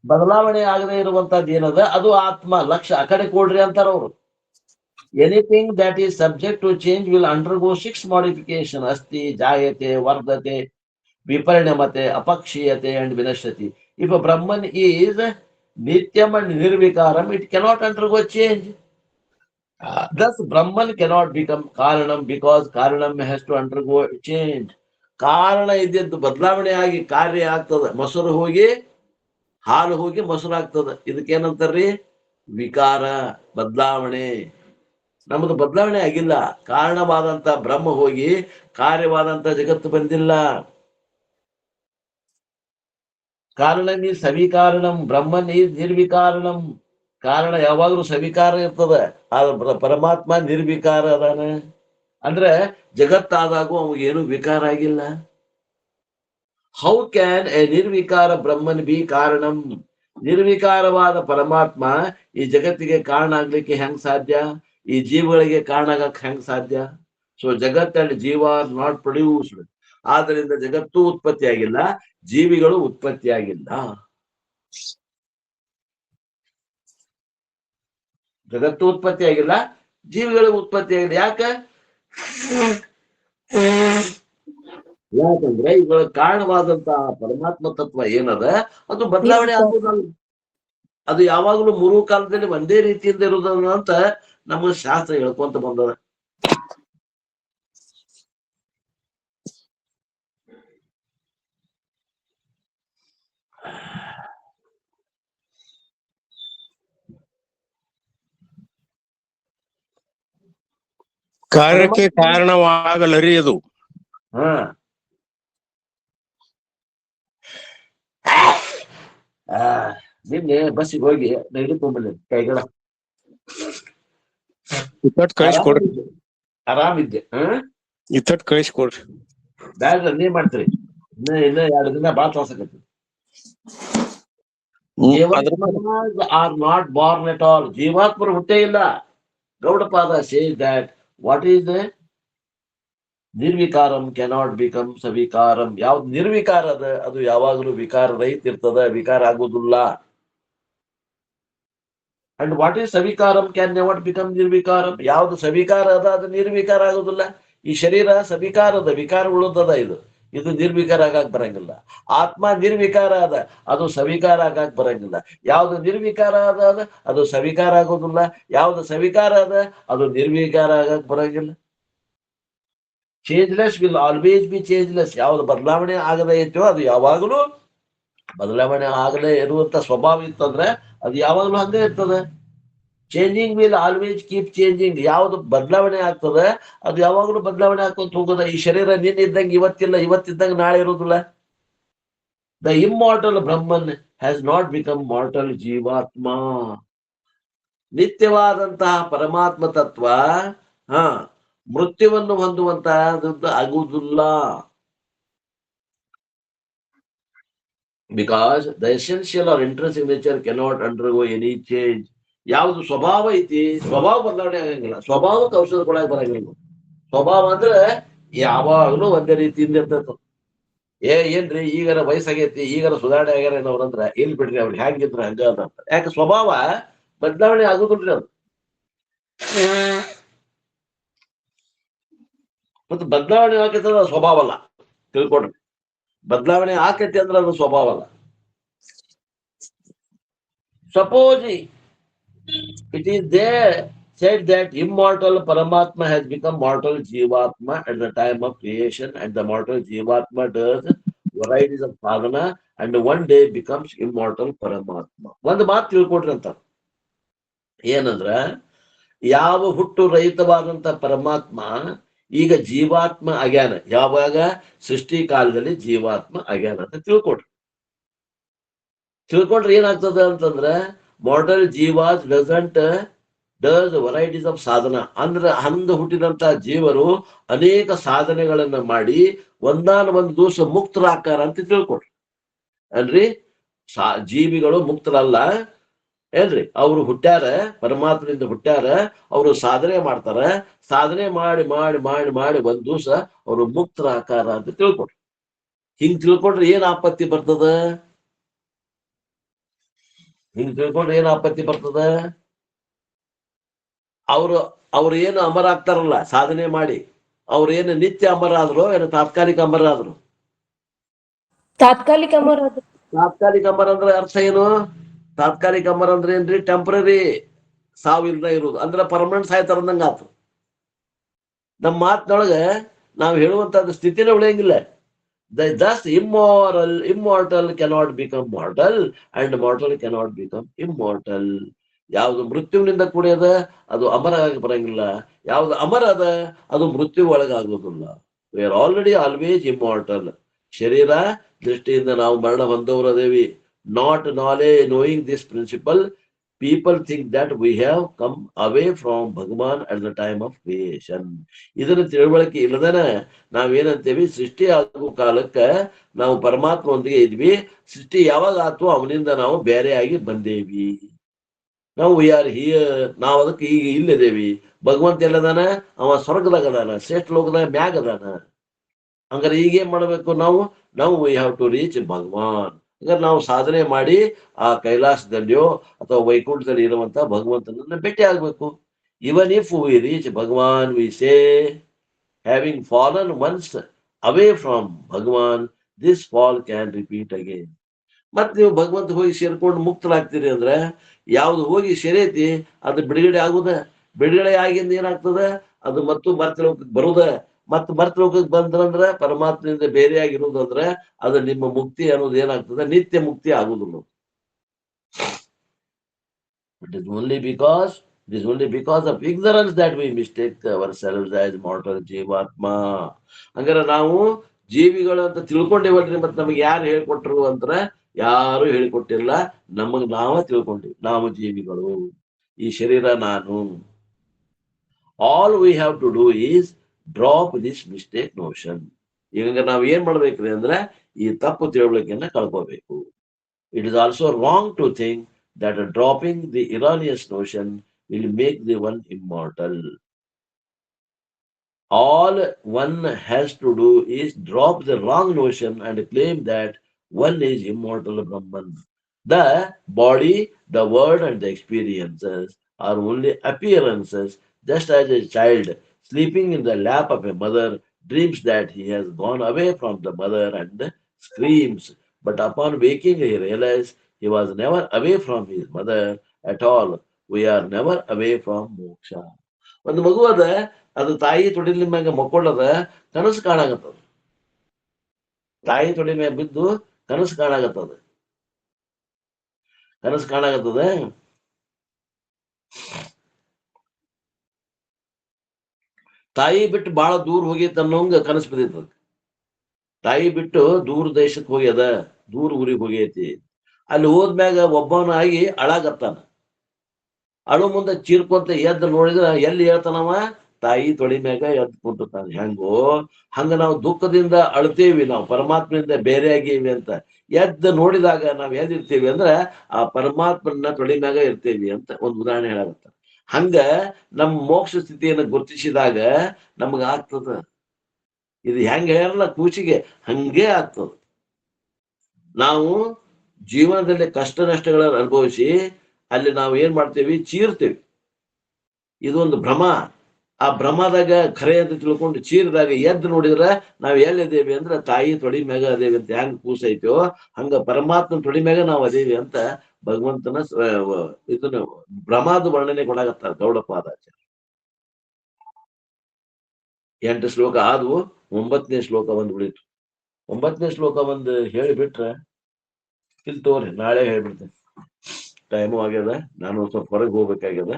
ಬದಲಾವಣೆ ಆಗದೆ ಇರುವಂತದ್ದು ಏನದ ಅದು ಆತ್ಮ. ಲಕ್ಷ ಆ ಕಡೆ ಕೊಡ್ರಿ ಅಂತಾರ ಅವರು. Anything that is subject to change will undergo 6 modification. ಅಸ್ಥಿ, ಜಾಯತೆ, ವರ್ಧತೆ, ವಿಪರಿಣಮತೆ, ಅಪಕ್ಷೀಯತೆ ಅಂಡ್ ವಿನಶ್ಯತಿ. If a Brahman is nityam and nirvikaram, it cannot undergo change. Thus Brahman cannot become karanam because karanam has to undergo change. ಕಾರಣ ಇದ್ದಿದ್ದು ಬದಲಾವಣೆ ಆಗಿ ಕಾರ್ಯ ಆಗ್ತದ. ಮೊಸರು ಹೋಗಿ ಹಾಲು ಹೋಗಿ ಮೊಸರು ಆಗ್ತದ. ಇದಕ್ಕೇನಂತಾರ್ರಿ? ವಿಕಾರ, ಬದಲಾವಣೆ. ನಮ್ಮದು ಬದಲಾವಣೆ ಆಗಿಲ್ಲ. ಕಾರಣವಾದಂತ ಬ್ರಹ್ಮ ಹೋಗಿ ಕಾರ್ಯವಾದಂತ ಜಗತ್ತು ಬಂದಿಲ್ಲ. ಕಾರಣಂ ಈ ಸವಿಕಾರಣಂ, ಬ್ರಹ್ಮನ್ ಈ ನಿರ್ವಿಕಾರಣಂ. ಕಾರಣ ಯಾವಾಗ್ಲೂ ಸವಿಕಾರ ಇರ್ತದ, ಆದ್ರೆ ಪರಮಾತ್ಮ ನಿರ್ವಿಕಾರ ಅದಾನ. ಅಂದ್ರೆ ಜಗತ್ತಾದಾಗೂ ಅವಾಗೇನು ವಿಕಾರ ಆಗಿಲ್ಲ. ಹೌ ಕ್ಯಾನ್ ಎ ನಿರ್ವಿಕಾರ ಬ್ರಹ್ಮನ್ ಬಿ ಕಾರಣಂ? ನಿರ್ವಿಕಾರವಾದ ಪರಮಾತ್ಮ ಈ ಜಗತ್ತಿಗೆ ಕಾರಣ ಆಗ್ಲಿಕ್ಕೆ ಹೆಂಗ್ ಸಾಧ್ಯ? ಈ ಜೀವಗಳಿಗೆ ಕಾರಣ ಆಗಕ್ ಹೆಂಗ್ ಸಾಧ್ಯ? ಸೊ ಜಗತ್ ಅಂಡ್ ಜೀವ ಆರ್ ನಾಟ್ ಪ್ರೊಡ್ಯೂಸ್ಡ್. ಆದ್ರಿಂದ ಜಗತ್ತು ಉತ್ಪತ್ತಿ ಆಗಿಲ್ಲ, ಜೀವಿಗಳು ಉತ್ಪತ್ತಿ ಆಗಿಲ್ಲ. ಜಗತ್ತು ಉತ್ಪತ್ತಿ ಆಗಿಲ್ಲ, ಜೀವಿಗಳು ಉತ್ಪತ್ತಿ ಆಗಿಲ್ಲ. ಯಾಕಂದ್ರೆ ಇವುಗಳ ಕಾರಣವಾದಂತ ಪರಮಾತ್ಮ ತತ್ವ ಏನದ ಅದು ಬದಲಾವಣೆ ಆಗುವುದಲ್ಲ. ಅದು ಯಾವಾಗಲೂ 3 ಕಾಲದಲ್ಲಿ ಒಂದೇ ರೀತಿಯಿಂದ ಇರುವುದನ್ನ ಅಂತ ನಮ್ಮ ಶಾಸ್ತ್ರ ಹೇಳ್ಕೊಂತ ಬಂದದ. ಕಾರ್ಯಕ್ಕೆ ಕಾರಣವಾಗಲರಿಯದು. ಹಾ ನಿನ್ನೆ ಬಸ್ಸಿಗೆ ಹೋಗಿ ಹಿಡ್ಕೊಂಡ್ಬಂದಿ ಕೈಗಳ ಇತ್ತಟ್ ಕಳಿಸ್ಕೊಡ್ರಿ, ಆರಾಮಿದ್ದೆ. ಇತ್ತಟ್ ಕಳಿಸ್ಕೊಡ್ರಿ. ಬ್ಯಾಡ ನೀವ್ ಮಾಡ್ತೀರಿ. ಇನ್ನ 2 ದಿನ ಬಾಳ ತ್ರಾಸಕತ್ತಿ. Are not born at all. ಜೀವಾತ್ಮರು ಹುಟ್ಟೇ ಇಲ್ಲ. Gaudapada says that what is the ನಿರ್ವಿಕಾರಂ ಕೆನಾಟ್ ಬಿಕಮ್ ಸವಿಕಾರಂ. ಯಾವ್ದು ನಿರ್ವಿಕಾರ ಅದ ಅದು ಯಾವಾಗಲೂ ವಿಕಾರ ರಹಿತ ಇರ್ತದ, ವಿಕಾರ ಆಗುದಿಲ್ಲ. ಅಂಡ್ ವಾಟ್ ಈಸ್ ಸವಿಕಾರಂ ಕ್ಯಾನ್ ನೆವರ್ ಬಿಕಮ್ ನಿರ್ವಿಕಾರಂ. ಯಾವ್ದು ಸವಿಕಾರ ಅದ ಅದು ನಿರ್ವಿಕಾರ ಆಗುದಿಲ್ಲ. ಈ ಶರೀರ ಸವಿಕಾರದ ವಿಕಾರ ಉಳ್ಳದದ. ಇದು ನಿರ್ವಿಕಾರ ಆಗಾಕ್ ಬರಂಗಿಲ್ಲ. ಆತ್ಮ ನಿರ್ವಿಕಾರ ಅದ, ಅದು ಸವಿಕಾರ ಆಗಾಕ್ ಬರಂಗಿಲ್ಲ. ಯಾವ್ದು ನಿರ್ವಿಕಾರ ಅದ ಅದು ಸವಿಕಾರ ಆಗೋದಿಲ್ಲ. ಯಾವ್ದು ಸವಿಕಾರ ಅದ ಅದು ನಿರ್ವಿಕಾರ ಆಗಾಕ್ ಬರಂಗಿಲ್ಲ. Changeless will always B changeless. ಯಾವ್ದು ಬದಲಾವಣೆ ಆಗದೇ ಇತ್ತೋ ಅದು ಯಾವಾಗಲೂ ಬದಲಾವಣೆ ಆಗಲೇ ಇರುವಂತ ಸ್ವಭಾವ ಇತ್ತಂದ್ರೆ ಅದು ಯಾವಾಗಲೂ ಹಂಗೆ ಇರ್ತದೆ. Changing will always keep changing. ಯಾವ್ದು ಬದಲಾವಣೆ ಆಗ್ತದೆ ಅದು ಯಾವಾಗಲೂ ಬದಲಾವಣೆ ಆಗ್ಕೊಂತ ಹೋಗೋದ. ಈ ಶರೀರ ನಿನ್ನಿದ್ದಂಗೆ ಇವತ್ತಿಲ್ಲ, ಇವತ್ತಿದ್ದಂಗೆ ನಾಳೆ ಇರೋದಿಲ್ಲ. The immortal Brahman has not become mortal ಜೀವಾತ್ಮ. ನಿತ್ಯವಾದಂತಹ ಪರಮಾತ್ಮ ತತ್ವ ಮೃತ್ಯುವನ್ನು ಹೊಂದುವಂತಹದ್ದು ಆಗುವುದಿಲ್ಲ. Because the essential or intrinsic nature cannot undergo any change. ಯಾವ್ದು ಸ್ವಭಾವ ಐತಿ, ಸ್ವಭಾವ ಬದಲಾವಣೆ ಆಗಂಗಿಲ್ಲ. ಸ್ವಭಾವಕ್ಕೆ ಔಷಧ ಕೊಡಕ್ ಬರಂಗಿಲ್ಲ. ಸ್ವಭಾವ ಅಂದ್ರೆ ಯಾವಾಗ್ಲೂ ಒಂದೇ ರೀತಿಯಿಂದ ಇರ್ತೈತ. ಏನ್ರಿ ಈಗಾರ ವಯಸ್ಸಾಗೈತಿ, ಈಗಾರ ಸುಧಾರಣೆ ಆಗ್ಯಾರ ಏನವ್ರಂದ್ರ ಏನ್ ಬಿಡ್ರಿ ಅವ್ರು ಹೆಂಗಿದ್ರ ಹಂಗ ಅದ ಅಂತ. ಯಾಕೆ ಸ್ವಭಾವ ಬದಲಾವಣೆ ಆಗುದಿಲ್ರಿ ಅದು. ಮತ್ತೆ ಬದಲಾವಣೆ ಆಕೈತಿ ಅಂದ್ರೆ ಅದು ಸ್ವಭಾವ ಅಲ್ಲ, ತಿಳ್ಕೊಡ್ರಿ. ಬದಲಾವಣೆ ಆಕೈತಿ ಅಂದ್ರೆ ಅದು ಸ್ವಭಾವ ಅಲ್ಲ. Suppose it is there said that immortal Paramatma has become mortal Jivatma at the time of creation, and the mortal Jivatma does varieties of sadhana and one day becomes immortal Paramatma. ಒಂದು ಮಾತು ತಿಳ್ಕೊಡ್ರಿ ಅಂತ. ಏನಂದ್ರ ಯಾವ ಹುಟ್ಟು ರಹಿತವಾದಂತ ಪರಮಾತ್ಮ ಈಗ ಜೀವಾತ್ಮ ಆಗ್ಯಾನ. ಯಾವಾಗ? ಸೃಷ್ಟಿ ಕಾಲದಲ್ಲಿ ಜೀವಾತ್ಮ ಆಗ್ಯಾನ ಅಂತ ತಿಳ್ಕೊಡ್ರಿ. ತಿಳ್ಕೊಂಡ್ರೆ ಏನಾಗ್ತದ ಅಂತಂದ್ರ mortal jivas does varieties of ಸಾಧನ. ಅಂದ್ರೆ ಅಂದು ಹುಟ್ಟಿದಂತ ಜೀವರು ಅನೇಕ ಸಾಧನೆಗಳನ್ನ ಮಾಡಿ ಒಂದಾನ ಒಂದು ದಿವಸ ಮುಕ್ತರಾಕಾರ ಅಂತ ತಿಳ್ಕೊಡ್ರಿ. ಅಲ್ರಿ, ಜೀವಿಗಳು ಮುಕ್ತರಲ್ಲ ಏನ್ರಿ, ಅವ್ರು ಹುಟ್ಟ್ಯಾರ, ಪರಮಾತ್ಮದಿಂದ ಹುಟ್ಟ್ಯಾರ, ಅವರು ಸಾಧನೆ ಮಾಡ್ತಾರ. ಸಾಧನೆ ಮಾಡಿ ಮಾಡಿ ಮಾಡಿ ಮಾಡಿ ಒಂದ್ ದಿವಸ ಅವರು ಮುಕ್ತರಾಕಾರ ಅಂತ ತಿಳ್ಕೊಡ್ರಿ. ಹಿಂಗ್ ತಿಳ್ಕೊಂಡ್ರೆ ಏನ್ ಆಪತ್ತಿ ಬರ್ತದ? ಹಿಂಗ್ ತಿಳ್ಕೊಂಡ್ರೆ ಏನ್ ಆಪತ್ತಿ ಬರ್ತದ? ಅವ್ರು ಏನು ಅಮರ ಆಗ್ತಾರಲ್ಲ ಸಾಧನೆ ಮಾಡಿ, ಅವ್ರು ಏನು ನಿತ್ಯ ಅಮರ ಆದ್ರು ಏನು ತಾತ್ಕಾಲಿಕ ಅಮರ ಆದ್ರು? ತಾತ್ಕಾಲಿಕ ಅಮರ. ತಾತ್ಕಾಲಿಕ ಅಮರ ಅಂದ್ರೆ ಅರ್ಥ ಏನು? ತಾತ್ಕಾಲಿಕ ಅಮರ ಅಂದ್ರೆ ಏನ್ರಿ? ಟೆಂಪರರಿ ಸಾವಿಲ್ದ ಇರುವುದು, ಅಂದ್ರೆ ಪರ್ಮನೆಂಟ್ ಸಾಯ್ತಾರ ಅಂದಂಗ ಆತು. ನಮ್ಮ ಮಾತಿನೊಳಗ ನಾವು ಹೇಳುವಂತದ್ದು ಸ್ಥಿತಿನೇ ಉಳಿಯಂಗಿಲ್ಲ. Thus immortal cannot become mortal and mortal cannot become immortal. ಯಾವ್ದು ಮೃತ್ಯುವಿನಿಂದ ಕೂಡಿಯದ ಅದು ಅಮರ ಆಗಿ ಬರಂಗಿಲ್ಲ. ಯಾವ್ದು ಅಮರ ಅದ ಅದು ಮೃತ್ಯು ಒಳಗಾಗೋದಿಲ್ಲ. We are already always immortal. ಶರೀರ ದೃಷ್ಟಿಯಿಂದ ನಾವು ಮರಣ ಹೊಂದವರದೇವಿ. Not knowing this principle, people think that we have come away from Bhagavan at the time of creation. ಇದನ್ನ ತಿಳುವಳಿಕೆ ಇಲ್ಲದನ ನಾವೇನಂತೇವಿ, ಸೃಷ್ಟಿ ಆಗೋ ಕಾಲಕ್ಕ ನಾವು ಪರಮಾತ್ಮನೊಂದಿಗೆ ಇದ್ವಿ. ಸೃಷ್ಟಿ ಯಾವಾಗ ಆತು ಅವನಿಂದ ನಾವು ಬೇರೆಯಾಗಿ ಬಂದೇವಿ. ನಾವು ವಿ ಆರ್ ಹಿಯರ್, ನಾವು ಅದಕ್ಕೆ ಈಗ ಇಲ್ಲದೇವಿ. ಭಗವಂತ ಎಲ್ಲದಾನ? ಅವ ಸ್ವರ್ಗದಾಗ ಅದಾನ, ಶ್ರೇಷ್ಠ ಲೋಕದಾಗ ಮ್ಯಾಗ ಅದಾನ. ಹಂಗಾರೆ ಈಗ ಏನ್ ಮಾಡ್ಬೇಕು ನಾವು ವಿ ಹ್ಯಾವ್ ಟು ರೀಚ್ ಭಗವಾನ್. ಹಂಗಾರೆ ನಾವು ಸಾಧನೆ ಮಾಡಿ ಆ ಕೈಲಾಸದಲ್ಲಿಯೋ ಅಥವಾ ವೈಕುಂಠದಲ್ಲಿ ಇರುವಂತ ಭಗವಂತನನ್ನ ಭೇಟಿ ಆಗ್ಬೇಕು. Even if we reach Bhagwan, we say having fallen once away from Bhagwan, this fall can repeat again. ಮತ್ ನೀವು ಭಗವಂತ ಹೋಗಿ ಸೇರ್ಕೊಂಡು ಮುಕ್ತರಾಗ್ತೀರಿ ಅಂದ್ರೆ ಯಾವ್ದು ಹೋಗಿ ಸೇರೈತಿ ಅದು ಬಿಡುಗಡೆ ಆಗುದ. ಬಿಡುಗಡೆ ಆಗಿಂದ ಏನಾಗ್ತದ? ಅದು ಮತ್ತು ಮರ್ತಲೋಕಕ್ಕೆ ಬರುದ. ಮತ್ತು ಮರ್ತಲೋಕಕ್ಕೆ ಬಂದ್ರಂದ್ರ ಪರಮಾತ್ಮದಿಂದ ಬೇರೆಯಾಗಿರುವುದಂದ್ರ ಅದು ನಿಮ್ಮ ಮುಕ್ತಿ ಅನ್ನೋದು ಏನಾಗ್ತದೆ? ನಿತ್ಯ ಮುಕ್ತಿ ಆಗುದಿಲ್ಲ. It is only because of ignorance that we mistake ourselves as mortal ಜೀವಾತ್ಮ. ಹಂಗಾರೆ ನಾವು ಜೀವಿಗಳು ಅಂತ ತಿಳ್ಕೊಂಡೇವಲ್ರಿ. ಮತ್ತೆ ನಮಗೆ ಯಾರು ಹೇಳ್ಕೊಟ್ರು ಅಂದ್ರ ಯಾರು ಹೇಳಿಕೊಟ್ಟಿಲ್ಲ, ನಮಗ್ ನಾವ ತಿಳ್ಕೊಂಡಿವಿ. ನಾವು ಜೀವಿಗಳು, ಈ ಶರೀರ ನಾನು. All we have to do is drop this mistake notion. ಈಗ ನಾವ್ ಏನ್ ಮಾಡ್ಬೇಕ್ರಿ ಅಂದ್ರೆ ಈ ತಪ್ಪು ತಿಳುವಳಿಕೆಯನ್ನ ಕಳ್ಕೋಬೇಕು. It is also wrong to think that dropping the erroneous notion will make the one immortal. All one has to do is drop the wrong notion and claim that one is immortal Brahman. The body, the word, and the experiences are only appearances, just as a child sleeping in the lap of a mother dreams that he has gone away from the mother and screams. But upon waking, he realizes he was never away from his mother at all. We are never away from moksha. ಒಂದು ಮಗು ಅದ, ಅದು ತಾಯಿ ತೊಡಿಲಿ ಮ್ಯಾಗ ಮಕ್ಕೊಳ್ಳದ, ಕನಸು ಕಾಣಾಗತ್ತದ. ತಾಯಿ ತೊಡಿ ಮ್ಯಾಗ ಬಿದ್ದು ಕನಸು ಕಾಣಾಗತ್ತದ. ತಾಯಿ ಬಿಟ್ಟು ಬಹಳ ದೂರ ಹೋಗೈತೆ ಅನ್ನೋಂಗ ಕನಸು ಬಿದ್ದೈತದ. ತಾಯಿ ಬಿಟ್ಟು ದೂರ ದೇಶಕ್ಕೆ ಹೋಗ್ಯದ, ದೂರ ಊರಿಗೆ ಹೋಗೈತಿ. ಅಲ್ಲಿ ಹೋದ್ಮ್ಯಾಗ ಒಬ್ಬವನಾಗಿ ಅಳಾಗತ್ತಾನ. ಅಳು ಮುಂದೆ ಚೀರ್ಕೊಂತ ಎದ್ದು ನೋಡಿದ್ರ ಎಲ್ಲಿ ಹೇಳ್ತಾನವ? ತಾಯಿ ತೊಳಿ ಮ್ಯಾಗ ಎದ್ದು ಕುಂತಾನೆ. ಹೆಂಗೋ ಹಂಗ ನಾವು ದುಃಖದಿಂದ ಅಳ್ತೇವಿ, ನಾವು ಪರಮಾತ್ಮನಿಂದ ಬೇರೆ ಆಗೀವಿ ಅಂತ. ಎದ್ದು ನೋಡಿದಾಗ ನಾವ್ ಎಲ್ಲಿರ್ತೀವಿ ಅಂದ್ರ ಆ ಪರಮಾತ್ಮನ ತೊಳಿ ಮ್ಯಾಗ ಇರ್ತೇವಿ ಅಂತ ಒಂದು ಉದಾಹರಣೆ ಹೇಳಾಗತ್ತ. ಹಂಗ ನಮ್ಮ ಮೋಕ್ಷ ಸ್ಥಿತಿಯನ್ನು ಗುರುತಿಸಿದಾಗ ನಮಗ ಆಗ್ತದ. ಇದು ಹೆಂಗ ಹೇಳಲ್ಲ ಕೂಚಿಗೆ, ಹಂಗೆ ಆಗ್ತದ. ನಾವು ಜೀವನದಲ್ಲಿ ಕಷ್ಟ ನಷ್ಟಗಳನ್ನು ಅನುಭವಿಸಿ ಅಲ್ಲಿ ನಾವು ಏನ್ ಮಾಡ್ತೇವಿ, ಚೀರ್ತೇವಿ. ಇದೊಂದು ಭ್ರಮ. ಆ ಭ್ರಮದಾಗ ಖರೆ ಅಂತ ತಿಳ್ಕೊಂಡು ಚೀರಿದಾಗ ಎದ್ದು ನೋಡಿದ್ರ ನಾವ್ ಎಲ್ಲಿದ್ದೇವೆ ಅಂದ್ರೆ ತಾಯಿ ತೊಡಿ ಮ್ಯಾಗ ಅದೇವಿ ಅಂತ. ಹೆಂಗ್ ಕೂಸ ಐತೋ ಹಂಗ ಪರಮಾತ್ಮನ ತೊಡಿ ಮ್ಯಾಗ ನಾವು ಅದೇವಿ ಅಂತ ಭಗವಂತನ ಇದನ್ನ ಭ್ರಮಾದ ವರ್ಣನೆ ಕೊಡಾಗತ್ತಾರ ಗೌಡಪಾದಾಚಾರ್ಯ. 8 ಶ್ಲೋಕ ಆದ್ವು, 9ನೇ ಶ್ಲೋಕ ಒಂದು ಉಳಿತು. 9ನೇ ಶ್ಲೋಕ ಒಂದು ಹೇಳಿಬಿಟ್ರೆ ಇಲ್ಲಿ ತೋರಿ, ನಾಳೆ ಹೇಳ್ಬಿಡ್ತೇನೆ. ಟೈಮು ಆಗ್ಯದ, ನಾನು ಸ್ವಲ್ಪ ಹೊರಗೆ ಹೋಗ್ಬೇಕಾಗ್ಯದ.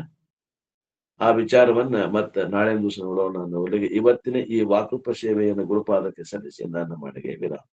ಆ ವಿಚಾರವನ್ನ ಮತ್ತೆ ನಾಳೆ ದಿವಸ ನೋಡೋಣ ಅನ್ನೋವರೆಗೆ ಇವತ್ತಿನ ಈ ವಾಕೃಪ ಸೇವೆಯನ್ನು ಗುರುಪಾದಕ್ಕೆ ಸಲ್ಲಿಸಿ ನನ್ನ ಮಾಡಿಗೆ ವಿರಾಮ.